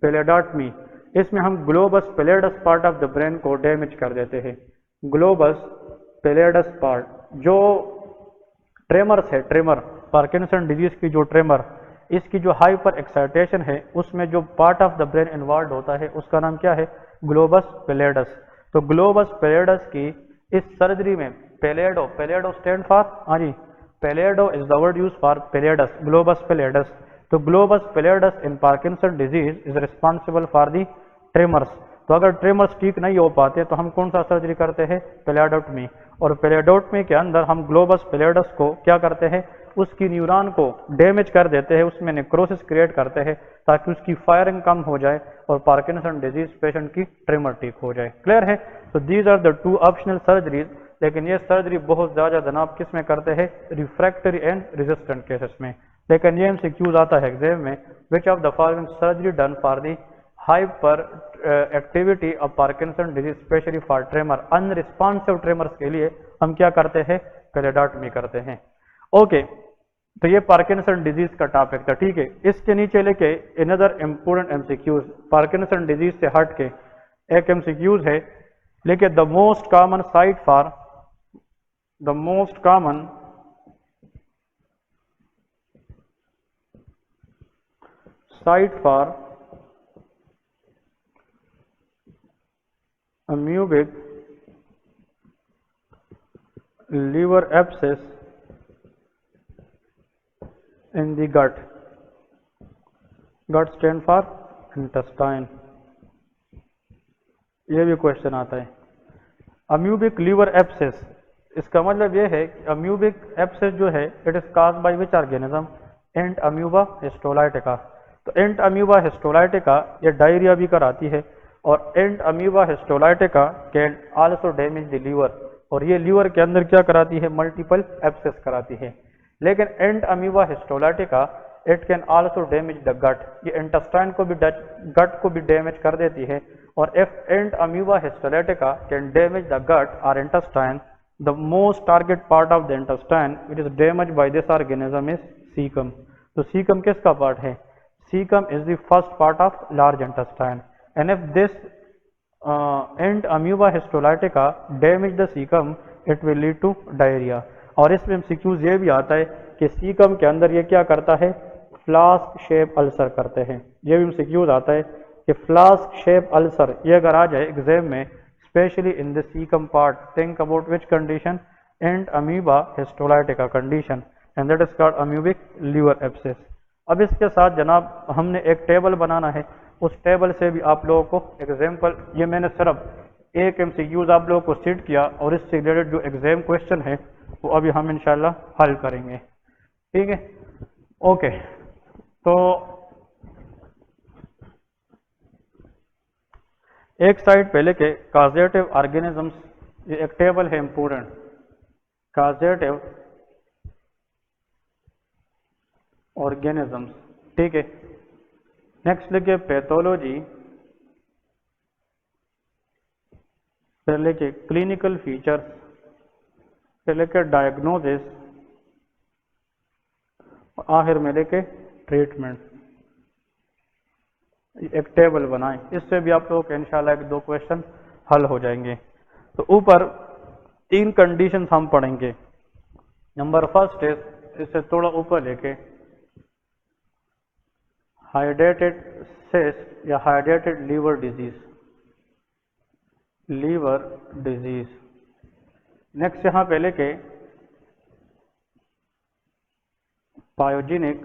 pallidotomy. इसमें हम globus pallidus part of the brain को डैमेज कर देते हैं, ग्लोबस पेलेडस पार्ट। जो ट्रेमर्स है, ट्रेमर, पार्किंसन डिजीज की जो ट्रेमर, इसकी जो हाइपर एक्साइटेशन है उसमें जो part of the brain involve होता है उसका नाम क्या है, ग्लोबस पेलेडस। तो ग्लोबस पेलेडस की इस सर्जरी में पेलेडो, पेलेडो स्टैंड फॉर, हाँ जी, pallido is the word use for pallidus, globus pallidus. तो globus pallidus in Parkinson disease is responsible for the tremors. तो अगर ट्रेमर्स ठीक नहीं हो पाते तो हम कौन सा सर्जरी करते हैं, पेलेडोटमी। और पेलेडोटमी के अंदर हम ग्लोबस पेलेडस को क्या करते हैं, उसकी न्यूरॉन को डैमेज कर देते हैं, उसमें नेक्रोसिस क्रिएट करते हैं ताकि उसकी फायरिंग कम हो जाए और पार्किंसन डिजीज पेशेंट की ट्रिमर ठीक हो जाए। क्लियर है? तो these are the 2 optional surgeries, लेकिन ये सर्जरी बहुत ज्यादा जनाब किस में करते हैं? रिफ्रैक्टरी एंड रेजिस्टेंट केसेस में। लेकिन ये MCQs आता है एग्जाम में, which of the following surgery done for the hyper activity of Parkinson disease specially for tremor, unresponsive tremors के लिए हम क्या करते हैं? क्लेडाटमी करते हैं। ओके, तो ये पार्किंसन डिजीज का टॉपिक था, ठीक है। इसके नीचे लेके another important MCQs, Parkinson disease से हट के एक MCQs है, लेके the most common site for amoebic liver abscess in the gut stand for intestine। ये भी क्वेश्चन आता है। अम्यूबिक लीवर एब्सेस, इसका मतलब ये है कि अम्यूबिक एब्सेस जो है it is caused by which organism? Entamoeba histolytica. तो एंट अम्यूबा हिस्टोलाइटिका ये डायरिया भी कराती है, और entamoeba histolytica can also damage the liver, और ये लीवर के अंदर क्या कराती है? मल्टीपल एब्सेस कराती है। लेकिन entamoeba histolytica it can also damage the gut, ये इंटेस्टाइन को भी गट को भी डैमेज कर देती है। और if entamoeba histolytica can damage the gut और intestine, the most target part of the intestine which is damage by this organism is caecum. तो सीकम किसका पार्ट है? Caecum is the first part of large intestine, and if this entamoeba histolytica damage the caecum it will lead to diarrhoea. और इसमें MCQs ये भी आता है कि सीकम के अंदर ये क्या करता है? फ्लास्क शेप अल्सर करते हैं। ये भी MCQs आता है कि फ्लास्क शेप अल्सर, ये अगर आ जाए एग्जाम में, specially in the caecum part, think about which condition? Entamoeba histolytica condition, and that is called amoebic liver abscess. अब इसके साथ जनाब हमने एक टेबल बनाना है, उस टेबल से भी आप लोगों को एग्जाम्पल, ये मैंने सिर्फ एक MCQs आप लोगों को सीट किया, और इससे रिलेटेड जो एग्जाम क्वेश्चन है वो अभी हम इंशाल्लाह हल करेंगे, ठीक है। ओके, तो एक साइड पहले के काजेटिव ऑर्गेनिजम्स, ये एक टेबल है इंपोर्टेंट, काजेटिव ऑर्गेनिजम्स, ठीक है। नेक्स्ट लिखे पैथोलॉजी, फिर लिखे क्लिनिकल फीचर्स, फिर लिखे डायग्नोसिस, आखिर में लेके ट्रीटमेंट। एक टेबल बनाएं, इससे भी आप लोगों के इंशाल्लाह 1-2 क्वेश्चन हल हो जाएंगे। तो ऊपर 3 कंडीशंस हम पढ़ेंगे। नंबर फर्स्ट है, इससे थोड़ा ऊपर लेके, हाइड्रेटेड सिस्ट या हाइड्रेटेड लीवर डिजीज, नेक्स्ट यहां पे लेके pyogenic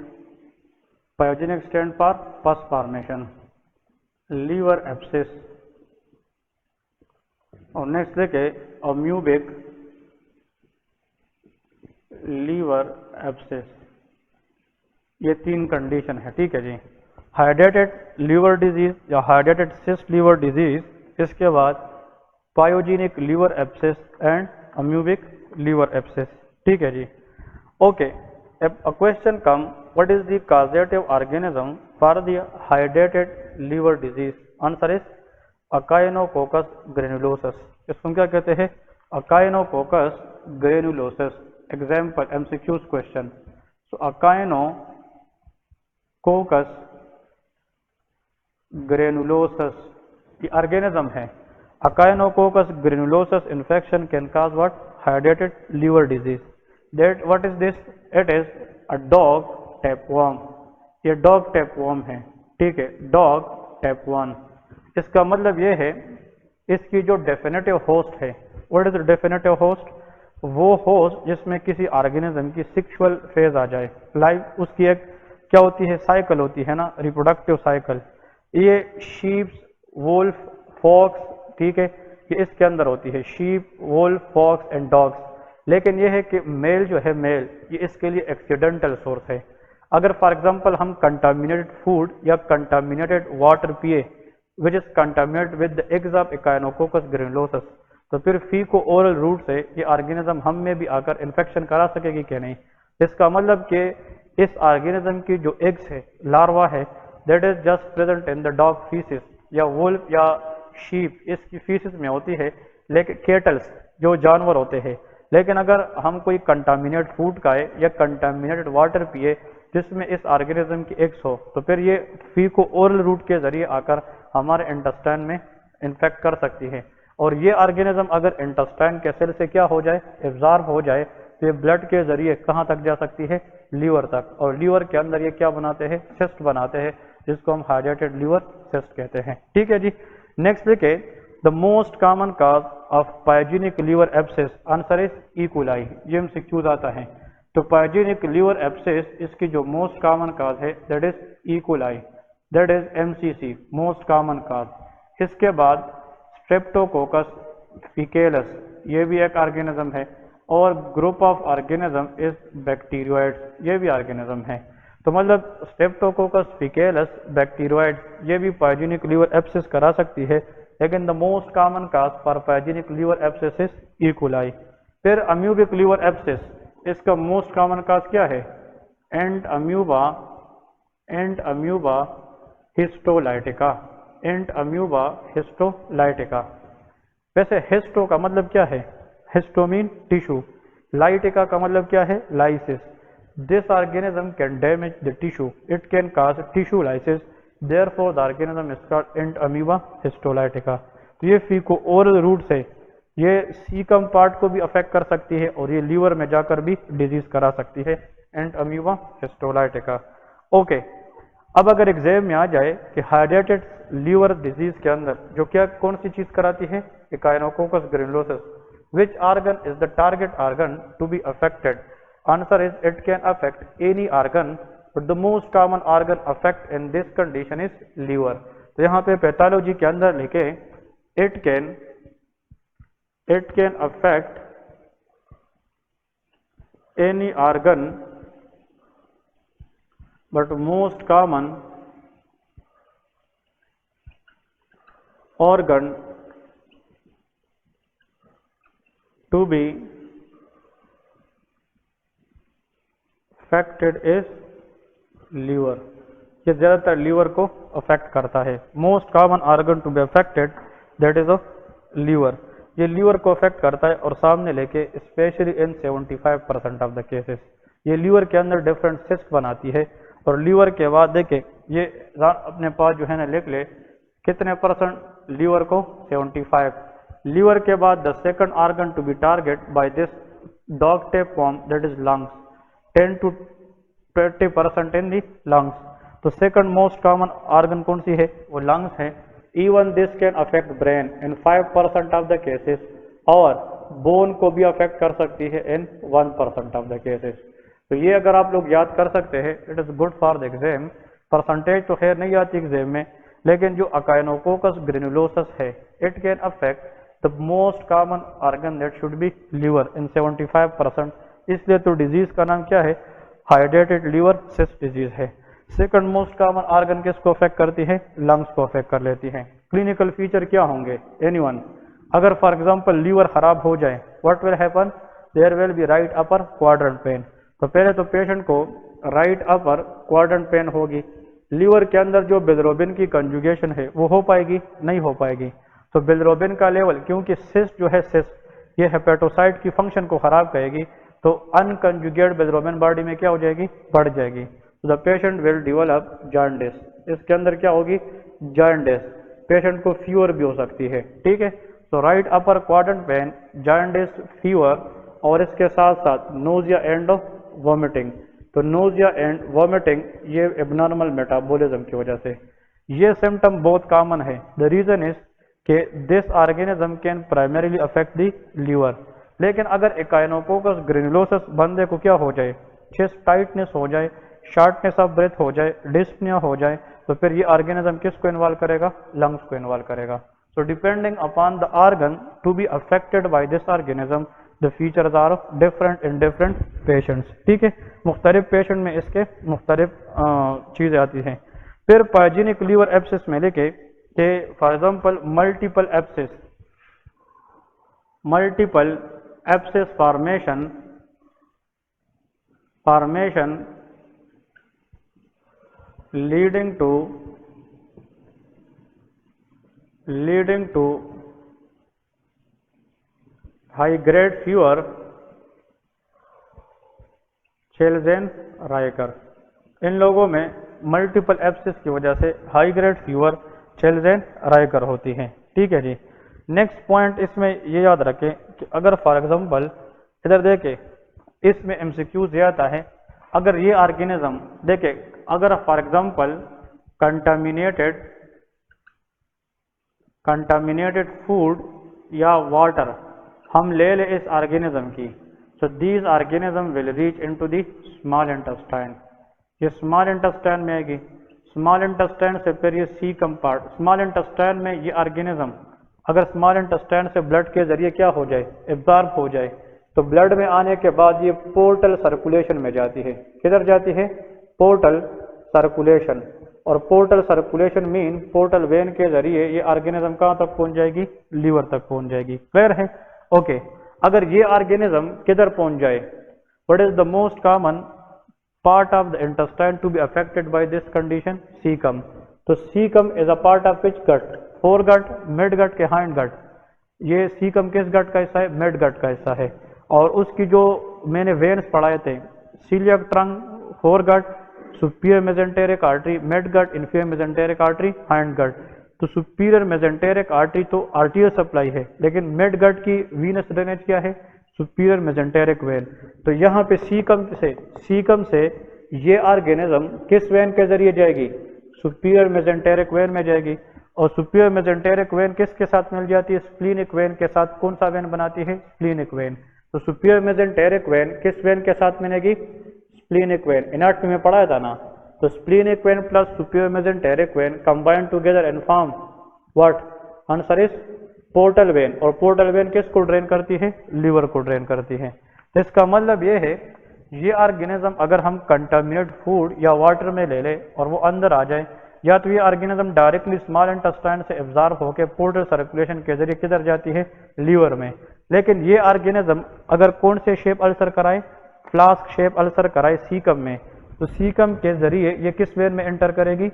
stand for pus formation, liver abscess, और नेक्स्ट लेके अम्यूबिक लीवर एब्सेस। ये 3 कंडीशन है, ठीक है जी। हाइड्रेटेड लीवर डिजीज या हाइड्रेटेड सिस्ट लीवर डिजीज, इसके बाद pyogenic liver abscess and amoebic liver abscess, ठीक है जी। Okay, a question come, what is the causative organism for the hydrated liver disease? Answer is Echinococcus granulosus। इसको क्या कहते हैं? Echinococcus granulosus। Example MCQs question। So Echinococcus granulosus ये organism है। Echinococcus granulosus infection can cause what? Hydrated liver disease। That what is this? It is a dog tapeworm। ये dog tapeworm है, ठीक है, डॉग टेपवर्म। इसका मतलब ये है, इसकी जो डेफिनेटिव होस्ट है, what is the definitive host? वो होस्ट जिसमें किसी ऑर्गेनिज्म की सेक्सुअल फेज आ जाए, लाइफ उसकी एक क्या होती है? साइकिल होती है ना, रिप्रोडक्टिव साइकिल। ये शीप्स, वुल्फ, फॉक्स, ठीक है, ये इसके अंदर होती है, sheep, wolf, fox and dogs. लेकिन ये है कि मेल जो है मेल, ये इसके लिए एक्सीडेंटल सोर्स है। अगर फॉर एग्जांपल हम कंटामिनेटेड फूड या कंटामिनेटेड वाटर पिए which is contaminated with the eggs of echinococcus granulosus, तो फिर फीको ओरल रूट से ये ऑर्गेनिज्म हम में भी आकर इन्फेक्शन करा सकेगी कि नहीं। इसका मतलब कि इस ऑर्गेनिज्म की जो एग्स है, लार्वा है, that is just present in the dog faeces या वुल्फ या शीप, इसकी फीसिस में होती है, लेकिन केटल्स जो जानवर होते हैं। लेकिन अगर हम कोई कंटामिनेट फूड खाए या कंटामिनेटेड वाटर पिए जिसमें इस ऑर्गेनिज्म की एग्स हो, तो फिर ये फीको ओरल रूट के जरिए आकर हमारे इंटेस्टाइन में इन्फेक्ट कर सकती है। और ये ऑर्गेनिज्म अगर इंटेस्टाइन के सेल से क्या हो जाए, एब्जॉर्ब हो जाए, तो ये ब्लड के जरिए कहाँ तक जा सकती है, लीवर तक। और लीवर के अंदर ये क्या बनाते हैं, सिस्ट बनाते हैं, जिसको हम हाइड्रेटेड लीवर सिस्ट कहते हैं। ठीक है जी। नेक्स्ट लिखे the most common cause of pyogenic liver abscess, answer is E coli. ये MCQ आता है। तो पाइजेनिक लीवर एब्सेस इसकी जो मोस्ट कॉमन काज है that is E coli, that is MCC, most common काज। इसके बाद स्ट्रेप्टोकोकस फिकेलस, ये भी एक ऑर्गेनिज्म है, और group of organism is bacteroides, ये भी ऑर्गेनिज्म है। तो मतलब स्ट्रेप्टोकोकस फिकेलस, बैक्टीरियोइड्स, ये भी पाइजेनिक लीवर एब्सेस करा सकती है, लेकिन the most common cause for pyogenic liver abscess is E coli. फिर अम्यूबिक लीवर एब्सेस, इसका मोस्ट कॉमन काज क्या है, entamoeba histolytica, entamoeba histolytica. वैसे हिस्टो का मतलब क्या है, हिस्टोमीन टिश्यू, लाइटिका का मतलब क्या है, lysis. This organism can damage the tissue, it can cause tissue lysis, therefore the organism is called entamoeba histolytica. तो ये फीको ओरल रूट से ये सीकम पार्ट को भी अफेक्ट कर सकती है और ये लीवर में जाकर भी डिजीज करा सकती है, एंट अम्यूबा हिस्टोलाइटिका। ओके, अब अगर एग्जाम में आ जाए कि हाइड्रेटेड लीवर डिजीज के अंदर जो क्या कौन सी चीज कराती है, Echinococcus ग्रेनुलोसस, which organ is the target organ to be affected? Answer is it can affect any organ, but the most common organ affect in this condition is liver. तो यहाँ पे पैथोलॉजी के अंदर लिखे it can affect any organ, but most common organ to be affected is liver। ये ज्यादातर liver को affect करता है। Most common organ to be affected that is liver. ये लीवर को अफेक्ट करता है और सामने लेके specially in 75% of the cases ये लीवर के अंदर डिफरेंट सिस्ट बनाती है। और लीवर के बाद देखे ये अपने पास जो है ना लिख ले कितने % लीवर को, 75। लीवर के बाद the second organ to be target by this dog tape form that is lungs, 10 to 20% in the lungs. तो सेकंड मोस्ट कॉमन ऑर्गन कौन सी है, वो लंग्स है। Even this can affect brain in 5% of the cases, और bone को भी affect कर सकती है इन 1% ऑफ द केसेस। तो ये अगर आप लोग याद कर सकते हैं it is good for the exam. Percentage तो खैर नहीं आती एग्जाम में, लेकिन जो अकाइनोकोकस ग्रेनुलोसस है it can affect the most common organ that should be liver in 75%। इसलिए तो डिजीज का नाम क्या है, हाइड्रेटेड लीवर सिस्ट डिजीज है। सेकंड मोस्ट कॉमन ऑर्गन किसको अफेक्ट करती है, लंग्स को अफेक्ट कर लेती है। क्लिनिकल फीचर क्या होंगे, एनीवन, अगर फॉर एग्जांपल लीवर खराब हो जाए what will happen, there will be right upper quadrant pain. तो पहले तो पेशेंट को राइट अपर क्वाड्रेंट पेन होगी। लीवर के अंदर जो बिलिरुबिन की कंजुगेशन है वो हो पाएगी, नहीं हो पाएगी। तो बिलिरुबिन का लेवल, क्योंकि सिस्ट जो है सिस्ट ये हेपेटोसाइट की फंक्शन को खराब करेगी, तो अनकंजुगेट बिलिरुबिन बॉडी में क्या हो जाएगी, बढ़ जाएगी। तो the patient will develop jaundice, इसके अंदर क्या होगी, जॉन्डिस। पेशेंट को फीवर भी हो सकती है, ठीक है। तो right upper quadrant pain, jaundice, fever, और इसके साथ साथ नोजिया एंड वॉमिटिंग। तो नोजिया एंड वॉमिटिंग ये एबनॉर्मल मेटाबॉलिज्म की वजह से, ये सिम्टम बहुत कॉमन है। द रीजन इज कि this organism can primarily affect the liver. लेकिन अगर एकाइनोकोकस ग्रेनुलोसस बंदे को क्या हो जाए, चेस्ट टाइटनेस हो जाए, शॉर्टनेस ऑफ ब्रेथ हो जाए, डिस्पनिया हो जाए, तो फिर ये ऑर्गेनिज्म किसको इन्वॉल्व करेगा, लंग्स को इन्वॉल्व करेगा। So depending upon the organ to be affected by this organism, the features are different in different patients. ठीक है, मुख्तलिफ पेशेंट में इसके मुख्तलिफ चीज़ें आती हैं। फिर पायजेनिक लीवर एब्सेस में लेके कि for example multiple abscess formation leading to high grade fever Chilzen-Riker। इन लोगों में मल्टीपल एब्सेस की वजह से हाई ग्रेड फीवर चेल्जेन-राइकर होती है। ठीक है जी। नेक्स्ट पॉइंट इसमें ये याद रखें कि अगर फॉर एग्जांपल इधर देखें, इसमें एमसीक्यू ये आता है, अगर ये ऑर्गेनिज्म देखें, अगर फॉर एग्जांपल कंटामिनेटेड फूड या वाटर हम ले ले इस ऑर्गेनिज्म की, so these organism will reach into the small intestine। ये स्मॉल इंटेस्टाइन में आएगी, स्मॉल इंटेस्टाइन से फिर ये सीकम पार्ट, स्मॉल इंटेस्टाइन में ये ऑर्गेनिज्म अगर स्मॉल इंटेस्टाइन से ब्लड के जरिए क्या हो जाए, एब्जॉर्ब हो जाए, तो ब्लड में आने के बाद ये पोर्टल सर्कुलेशन में जाती है। किधर जाती है? Portal circulation. और portal circulation mean portal vein के जरिए ये ऑर्गेनिज्म कहाँ तक पहुंच जाएगी? लीवर तक पहुंच जाएगी। क्लियर है? ओके। अगर ये ऑर्गेनिज्म किधर पहुंच जाए, what is the most common part of the intestine to be affected by this condition? Caecum. तो caecum is a part of which gut? Foregut, midgut के हाइंड गट। ये caecum किस गट का हिस्सा है? मिड गट का हिस्सा है। और उसकी जो मैंने वेन्स पढ़ाए थे, coeliac trunk, fore gut, superior mesenteric artery, mid gut, inferior mesenteric artery, hind gut. तो सुपीरियर मेजेंटेरिक आर्टरी तो आर्टियल सप्लाई है, लेकिन मिड गट की वीनस ड्रेनेज क्या है? Superior mesenteric vein. तो यहाँ पे सीकम से ये ऑर्गेनिज्म किस वेन के जरिए जाएगी? सुपीरियर मेजेंटेरिक वेन में जाएगी। और सुपीरियर मेजेंटेरिक वेन किसके साथ मिल जाती है? स्प्लीनिक वेन के साथ। कौन सा वेन बनाती है? Splenic when. तो सुपीरियर मेजेंटेरिक वेन किस वेन के साथ मिलेगी? Splenic when. एनाटॉमी में पढ़ाया था ना। तो splenic vein plus superior mesenteric vein combine together and form what? Answer is portal vein. और पोर्टल वेन किसको ड्रेन करती है? लीवर को ड्रेन करती है। तो इसका मतलब ये है, ये ऑर्गेनिज्म अगर हम कंटामिनेट फूड या वाटर में ले ले और वो अंदर आ जाए, या तो ये ऑर्गेनिज्म डायरेक्टली स्मॉल इंटेस्टाइन से एब्जॉर्ब होकर पोर्टल सर्कुलेशन के जरिए किधर जाती है? लीवर में। लेकिन ये ऑर्गेनिज्म अगर कौन से शेप अल्सर कराए? फ्लास्क शेप अल्सर कराए सीकम में, तो सीकम के जरिए ये किस वेन में एंटर करेगी?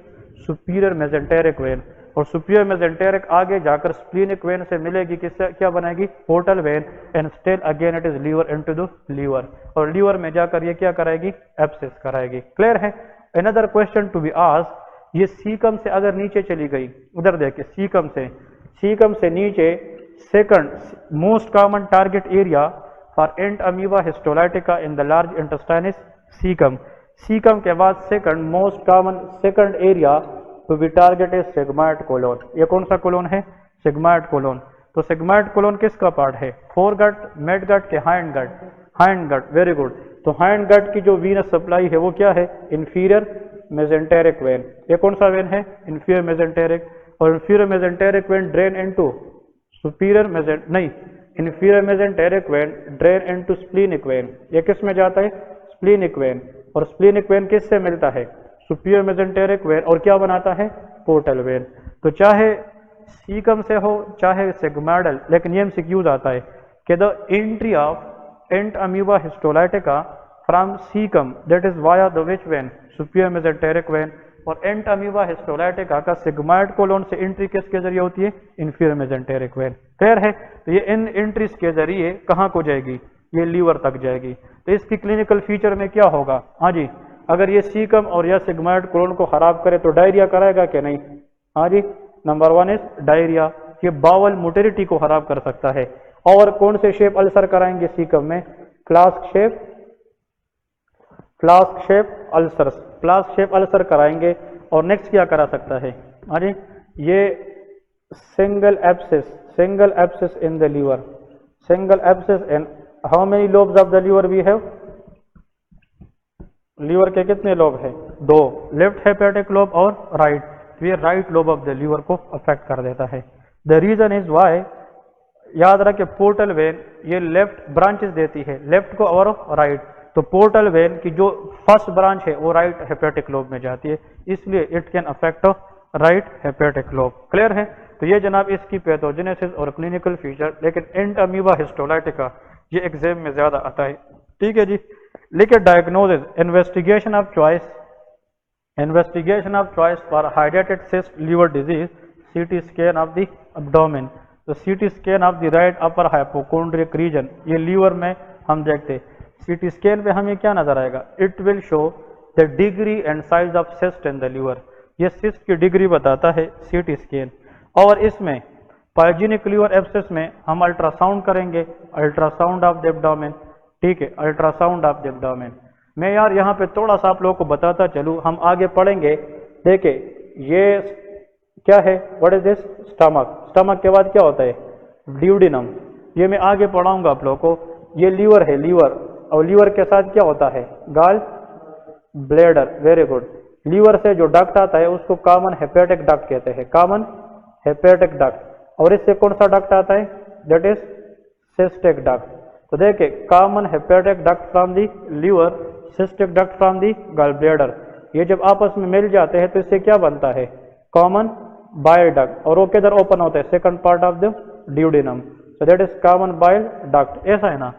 Superior mesenteric vein. और सुपीरियर मेजेंटेरिक आगे जाकर स्प्लीनिक वेन से मिलेगी, किससे क्या बनाएगी? Portal vein. And still again it is liver into the liver. और लीवर में जाकर ये क्या कराएगी? एब्सेस कराएगी। क्लियर है? Another question to be asked, ये सीकम से अगर नीचे चली गई, उधर देखिए, सीकम से नीचे second most common target area for entamoeba histolytica in the large intestine is caecum. Caecum के बाद second most common second area to be target is sigmoid colon. ये कौन सा कोलोन है? Sigmoid colon. तो sigmoid colon किसका part है? Foregut, midgut के hindgut? Hindgut. Very good. तो हाइंड गट की जो वीनस सप्लाई है वो क्या है? Inferior mesenteric when. ये कौन सा वेन है? Inferior mesenteric. और inferior mesenteric vein drain into inferior mesenteric vein drain into splenic vein. ये किस में जाता है? Splenic vein. और स्प्लीनिक वेन किससे मिलता है? Superior mesenteric vein. और क्या बनाता है? Portal vein. तो चाहे सीकम से हो चाहे सिग्मॉइडल, लेकिन ये एमसीक्यूज आता है कि the entry of entamoeba histolytica from caecum that is via the which vein? Superior mesenteric vein. और एंट अमीबा हिस्टोलाइटिका का सिग्मॉइड कोलोन से एंट्री किसके जरिए होती है? Inferior mesenteric when. क्लियर है? तो ये इन एंट्रीज के जरिए कहाँ को जाएगी? ये लीवर तक जाएगी। तो इसकी क्लिनिकल फीचर में क्या होगा? हाँ जी, अगर ये सीकम और या सिग्मॉइड कोलोन को खराब करे तो डायरिया कराएगा कि नहीं? हाँ जी, नंबर वन इज डायरिया। ये बावल मोटिलिटी को खराब कर सकता है। और कौन से शेप अल्सर कराएंगे सीकम में? फ्लास्क शेप अल्सर कराएंगे। और नेक्स्ट क्या करा सकता है? हाँ जी, ये single abscess in the liver. Single abscess in how many lobes of the liver we have? Liver के कितने लोब है? दो, लेफ्ट हेपेटिक लोब और राइट। तो ये right lobe of the liver को अफेक्ट कर देता है। द रीजन इज वाई याद रखें पोर्टल वेन ये लेफ्ट ब्रांचेस देती है, लेफ्ट को और राइट। तो पोर्टल वेन की जो फर्स्ट ब्रांच है वो राइट हेपेटिक लोब में जाती है, इसलिए it can affect right hepatic lobe. Clear है? तो ये जनाब इसकी पैथोजेनेसिस और क्लिनिकल फीचर। लेकिन एंट अमीबा हिस्टोलाइटिका ये एग्जाम में ज्यादा आता है। ठीक है जी। लेकिन diagnosis, investigation of choice for hydrated cyst liver disease, CT scan of the abdomen. तो CT scan of the right upper hypochondriac region, ये लीवर में हम देखते हैं। सीटी स्कैन पे हमें क्या नजर आएगा? It will show the degree and size of cyst in the liver, ये सिस्ट की डिग्री बताता है सीटी स्कैन। और इसमें पायोजेनिक लीवर एब्सेस में हम अल्ट्रासाउंड करेंगे, अल्ट्रासाउंड ऑफ द एब्डोमेन। ठीक है, अल्ट्रासाउंड ऑफ द एब्डोमेन। मैं यार यहाँ पे थोड़ा सा आप लोगों को बताता चलूँ, हम आगे पढ़ेंगे। देखिए ये क्या है, what is this? Stomach. Stomach के बाद क्या होता है? ड्यूडिनम। ये मैं आगे पढ़ाऊंगा आप लोगों को। ये लीवर है, लीवर, और लीवर के साथ क्या होता है? Gall bladder. Very good. Liver से जो डक्ट आता है उसको कॉमन हेपेटिक डक्ट कहते हैं, कॉमन हेपेटिक डक्ट। और इससे कौन सा डक्ट आता है? That is cystic duct. तो देखिए common hepatic duct from the liver, cystic duct from the gall bladder, ये जब आपस में मिल जाते हैं तो इससे क्या बनता है? Common bile duct. और वो किधर ओपन होता है? Second part of the duodenum. So that is common bile duct. ऐसा है ना?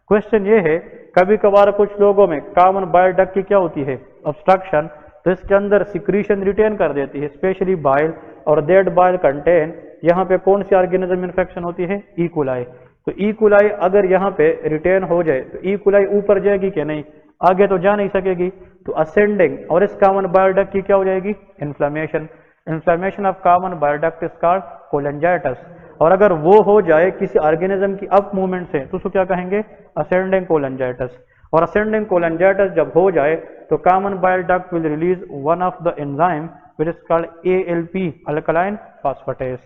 क्वेश्चन ये है, कभी कभार कुछ लोगों में कॉमन बाइल डक्ट की क्या होती है? ऑब्स्ट्रक्शन। तो इसके अंदर सिक्रीशन रिटेन कर देती है, स्पेशली बाइल, और दैट बाइल कंटेन, यहाँ पे कौन सी ऑर्गेनिज्म इन्फेक्शन होती है? E coli. तो ई कोलाई अगर यहाँ पे रिटेन हो जाए तो ई कोलाई ऊपर जाएगी कि नहीं? आगे तो जा नहीं सकेगी। तो असेंडिंग, और इस कॉमन बाइल डक्ट की क्या हो जाएगी? Inflammation. Inflammation of common bile duct is called cholangitis. और अगर वो हो जाए किसी ऑर्गेनिज्म की अप मूवमेंट से तो उसको क्या कहेंगे? Ascending cholangitis. और असेंडिंग कोलेंजाइटिस जब हो जाए तो common bile duct will release one of the enzyme which is called ALP, alkaline phosphatase.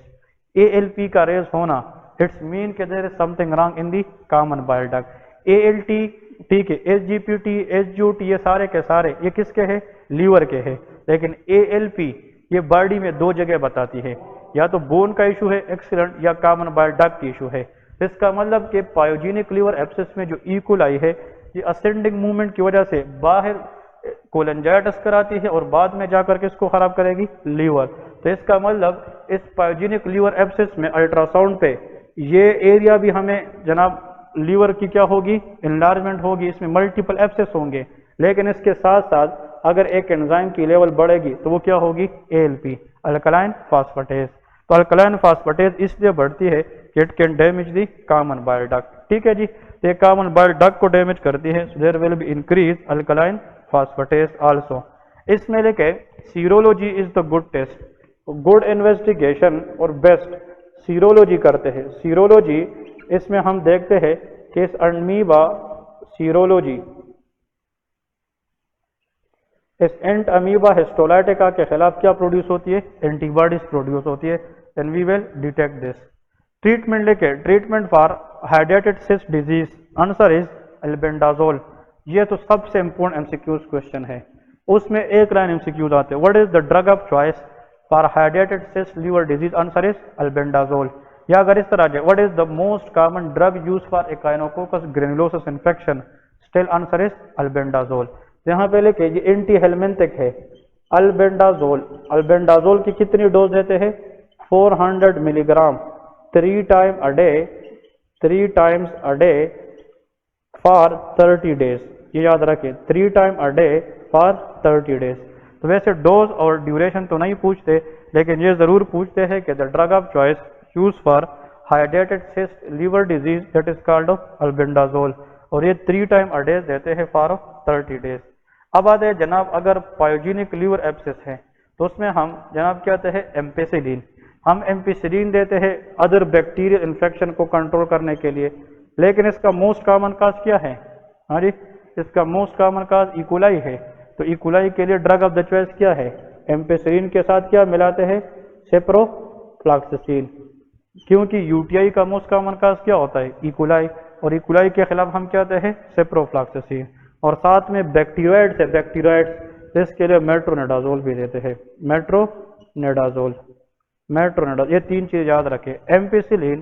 ALP का रेज होना, इट्स मीन कि there is something wrong in the common bile duct. ALT, ठीक है, SGPT, SGOT, ये सारे के सारे ये किसके हैं? लीवर के हैं। लेकिन ALP ये बॉडी में दो जगह बताती है, या तो बोन का इशू है एक्सीडेंट, या कॉमन बाइल डक्ट की इशू है। इसका मतलब कि पायोजेनिक लीवर एब्सेस में जो ई कोलाई है ये असेंडिंग मूवमेंट की वजह से बाहर कोलेंजाइटिस कराती है और बाद में जाकर के इसको खराब करेगी लीवर। तो इसका मतलब इस पायोजेनिक लीवर एब्सेस में अल्ट्रासाउंड पे ये एरिया भी हमें जनाब लीवर की क्या होगी? इनलार्जमेंट होगी, इसमें मल्टीपल एब्सेस होंगे। लेकिन इसके साथ साथ अगर एक एंजाइम की लेवल बढ़ेगी तो वो क्या होगी? ALP, alkaline phosphatase. तो अल्कलाइन फास्फेटेस इसलिए बढ़ती है कि it can damage the common bile duct. ठीक है जी। तो ये कॉमन बाइल डक्ट को डैमेज करती है, so there will be increase alkaline phosphatase also. इसमें लेके serology is the good test, good investigation और बेस्ट सीरोलॉजी करते हैं। सीरोलॉजी इसमें हम देखते हैं कि इस अमीबा सीरोलॉजी, इस एंट अमीबा हिस्टोलाइटिका के खिलाफ क्या प्रोड्यूस होती है? एंटीबॉडीज प्रोड्यूस होती है। And we will detect this. Treatment लेके, treatment for hydrated cyst disease, answer is albendazole. ये तो सबसे इंपॉर्टेंट एमसीक्यूज क्वेश्चन है, उसमें एक लाइन एमसीक्यूज आते हैं। What is the drug of choice for hydrated cyst liver disease? Answer is albendazole. या अगर इस तरह, what is the most common drug use for echinococcus granulosus infection? Still answer is albendazole. यहाँ पे लेके ये एंटी हेलमिंथिक है albendazole. Albendazole की कितनी डोज देते हैं? 400 milligram 3 time a day, 3 times a day for 30 days. ये याद रखें, 3 time a day for 30 days. तो वैसे डोज और ड्यूरेशन तो नहीं पूछते, लेकिन ये जरूर पूछते हैं कि the drug of choice use for hydrated cyst liver disease that is called albendazole. और ये 3 टाइम अ डे देते हैं फॉर 30 डेज। अब आते हैं जनाब, अगर पायोजेनिक लीवर एब्सेस है तो उसमें हम जनाब क्या कहते हैं? एम्पेसिलिन। हम एम्पेसिलिन देते हैं अदर बैक्टीरियल इन्फेक्शन को कंट्रोल करने के लिए। लेकिन इसका मोस्ट कॉमन काज क्या है? हाँ जी, इसका मोस्ट कॉमन काज इकोलाई है। तो इकोलाई के लिए ड्रग ऑफ द चॉइस क्या है? एम्पेसिलिन के साथ क्या मिलाते हैं? सेप्रोफ्लॉक्सासिन। क्योंकि यूटीआई का मोस्ट कॉमन काज क्या होता है? इकोलाई। और इकोलाई के खिलाफ हम क्या कहते हैं? सेप्रोफ्लॉक्सासिन। और साथ में बैक्टीरियोइड्स है, बैक्टीरियोइड्स, इसके लिए मेट्रोनिडाजोल भी देते हैं। मेट्रोनिडाजोल, ये 3 चीज याद रखें, ampicillin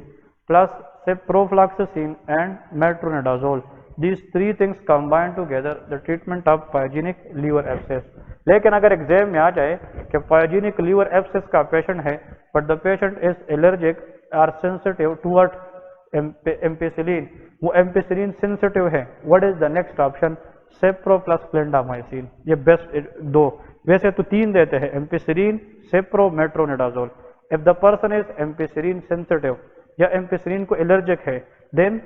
plus ciprofloxacin and metronidazole. These three things combine together the treatment of pyogenic liver abscess. लेकिन अगर एग्जाम में आ जाए कि pyogenic liver abscess का पेशेंट है but the patient is allergic or sensitive toward ampicillin, वो एम्पिसिलिन सेंसिटिव है, what is the next option? Cipro plus clindamycin. ये बेस्ट दो, वैसे तो तीन देते हैं, ampicillin, cipro, metronidazole. If the person is ampicillin sensitive या एम्पिसिलिन को एलर्जिक है देन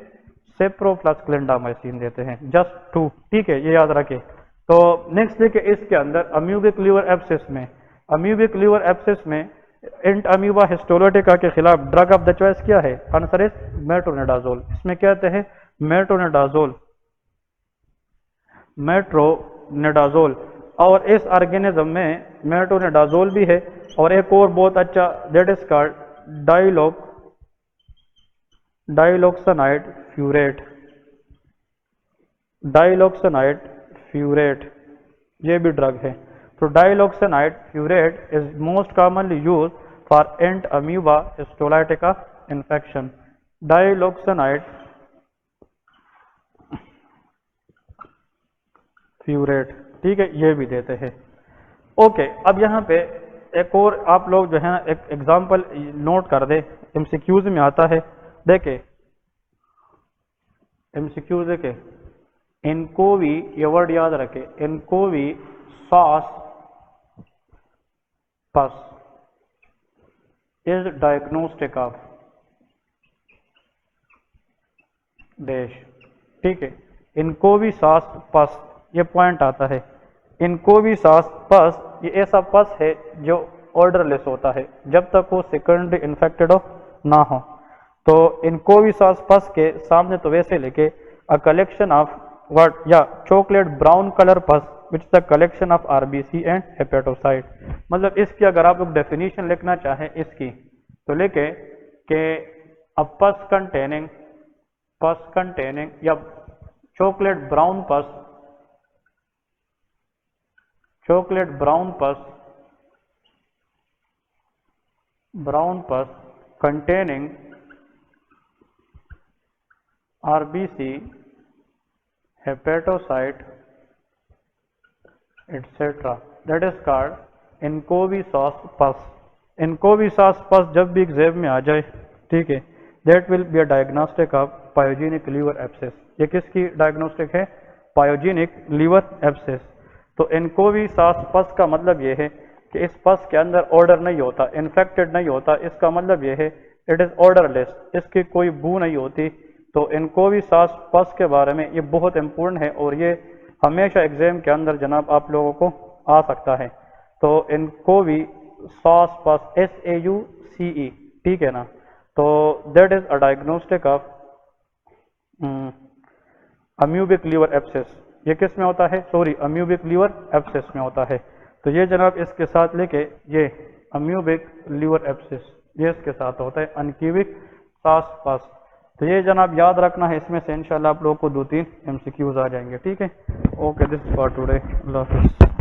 सेप्रो प्लस क्लेंडामाइसिन देते हैं, जस्ट टू, ठीक है, ये याद रखें। तो नेक्स्ट देखिए इसके अंदर अम्यूबिक लिवर एब्सेस में, अम्यूबिक लिवर एब्सेस में इंट अमीबा हिस्टोलोटिका के खिलाफ ड्रग ऑफ द चॉइस क्या है? Answer is metronidazole. इसमें कहते हैं मेट्रोनिडाजोल, मेट्रोनिडाजोल। और इस ऑर्गेनिज्म में मेट्रोनिडाजोल भी है और एक और बहुत अच्छा दैट इज कॉल्ड डाइलोक्सानाइड फ्यूरेट, डाइलोक्सानाइड फ्यूरेट, ये भी ड्रग है। So diloxanide furet is most commonly used for ant amoeba histolytica infection. Diloxanide furet, ठीक है, ये भी देते हैं। ओके, अब यहाँ पे एक और आप लोग जो है ना एक एग्जांपल नोट कर दे, एमसीक्यूज में आता है, देखे एमसीक्यूज देखे, इनकोवी, ये वर्ड याद रखे, इनकोवी sauce pus is diagnostic of dash, ठीक है, इनकोवी सॉस पस, ये पॉइंट आता है। इनकोवी सॉस पस ये ऐसा पस है जो ऑर्डरलेस होता है जब तक वो सेकेंडरी इन्फेक्टेड हो ना हो। तो इनकोवी सॉस पस के सामने तो वैसे लिखे अ कलेक्शन ऑफ व्हाट, या चॉकलेट ब्राउन कलर पस which the collection of RBC and hepatocyte. मतलब इसकी अगर आप लोग डेफिनेशन लिखना चाहें इसकी तो लिखे कि अ पस कंटेनिंग या chocolate brown pus containing RBC, hepatocyte etc. That is called anchovy sauce pus. Anchovy sauce पस जब भी एग्जाम में आ जाए, ठीक है, that will be a diagnostic of pyogenic liver abscess। ये किसकी डायग्नोस्टिक है? Pyogenic liver abscess. तो इनकोवी सॉस पस का मतलब ये है कि इस पस के अंदर ऑर्डर नहीं होता, इन्फेक्टेड नहीं होता, इसका मतलब ये है इट इज ऑर्डरलेस, इसकी कोई बू नहीं होती। तो इनकोवी सॉस पस के बारे में ये बहुत इंपॉर्टेंट है और ये हमेशा एग्जाम के अंदर जनाब आप लोगों को आ सकता है। तो इनकोवी सॉस पस SAUCE, ठीक है ना। तो that is a diagnostic of amoebic liver abscess. ये किस में होता है? सॉरी, अम्यूबिक लिवर एब्सेस में होता है। तो ये जनाब इसके साथ लेके ये अम्यूबिक लिवर एब्सेस ये इसके साथ होता है अनक्यूबिक सॉस पस। तो ये जनाब याद रखना है, इसमें से इंशाल्लाह आप लोगों को 2-3 MCQs आ जाएंगे, ठीक है। ओके, दिस फॉर टुडे, अल्लाह हाफिज़।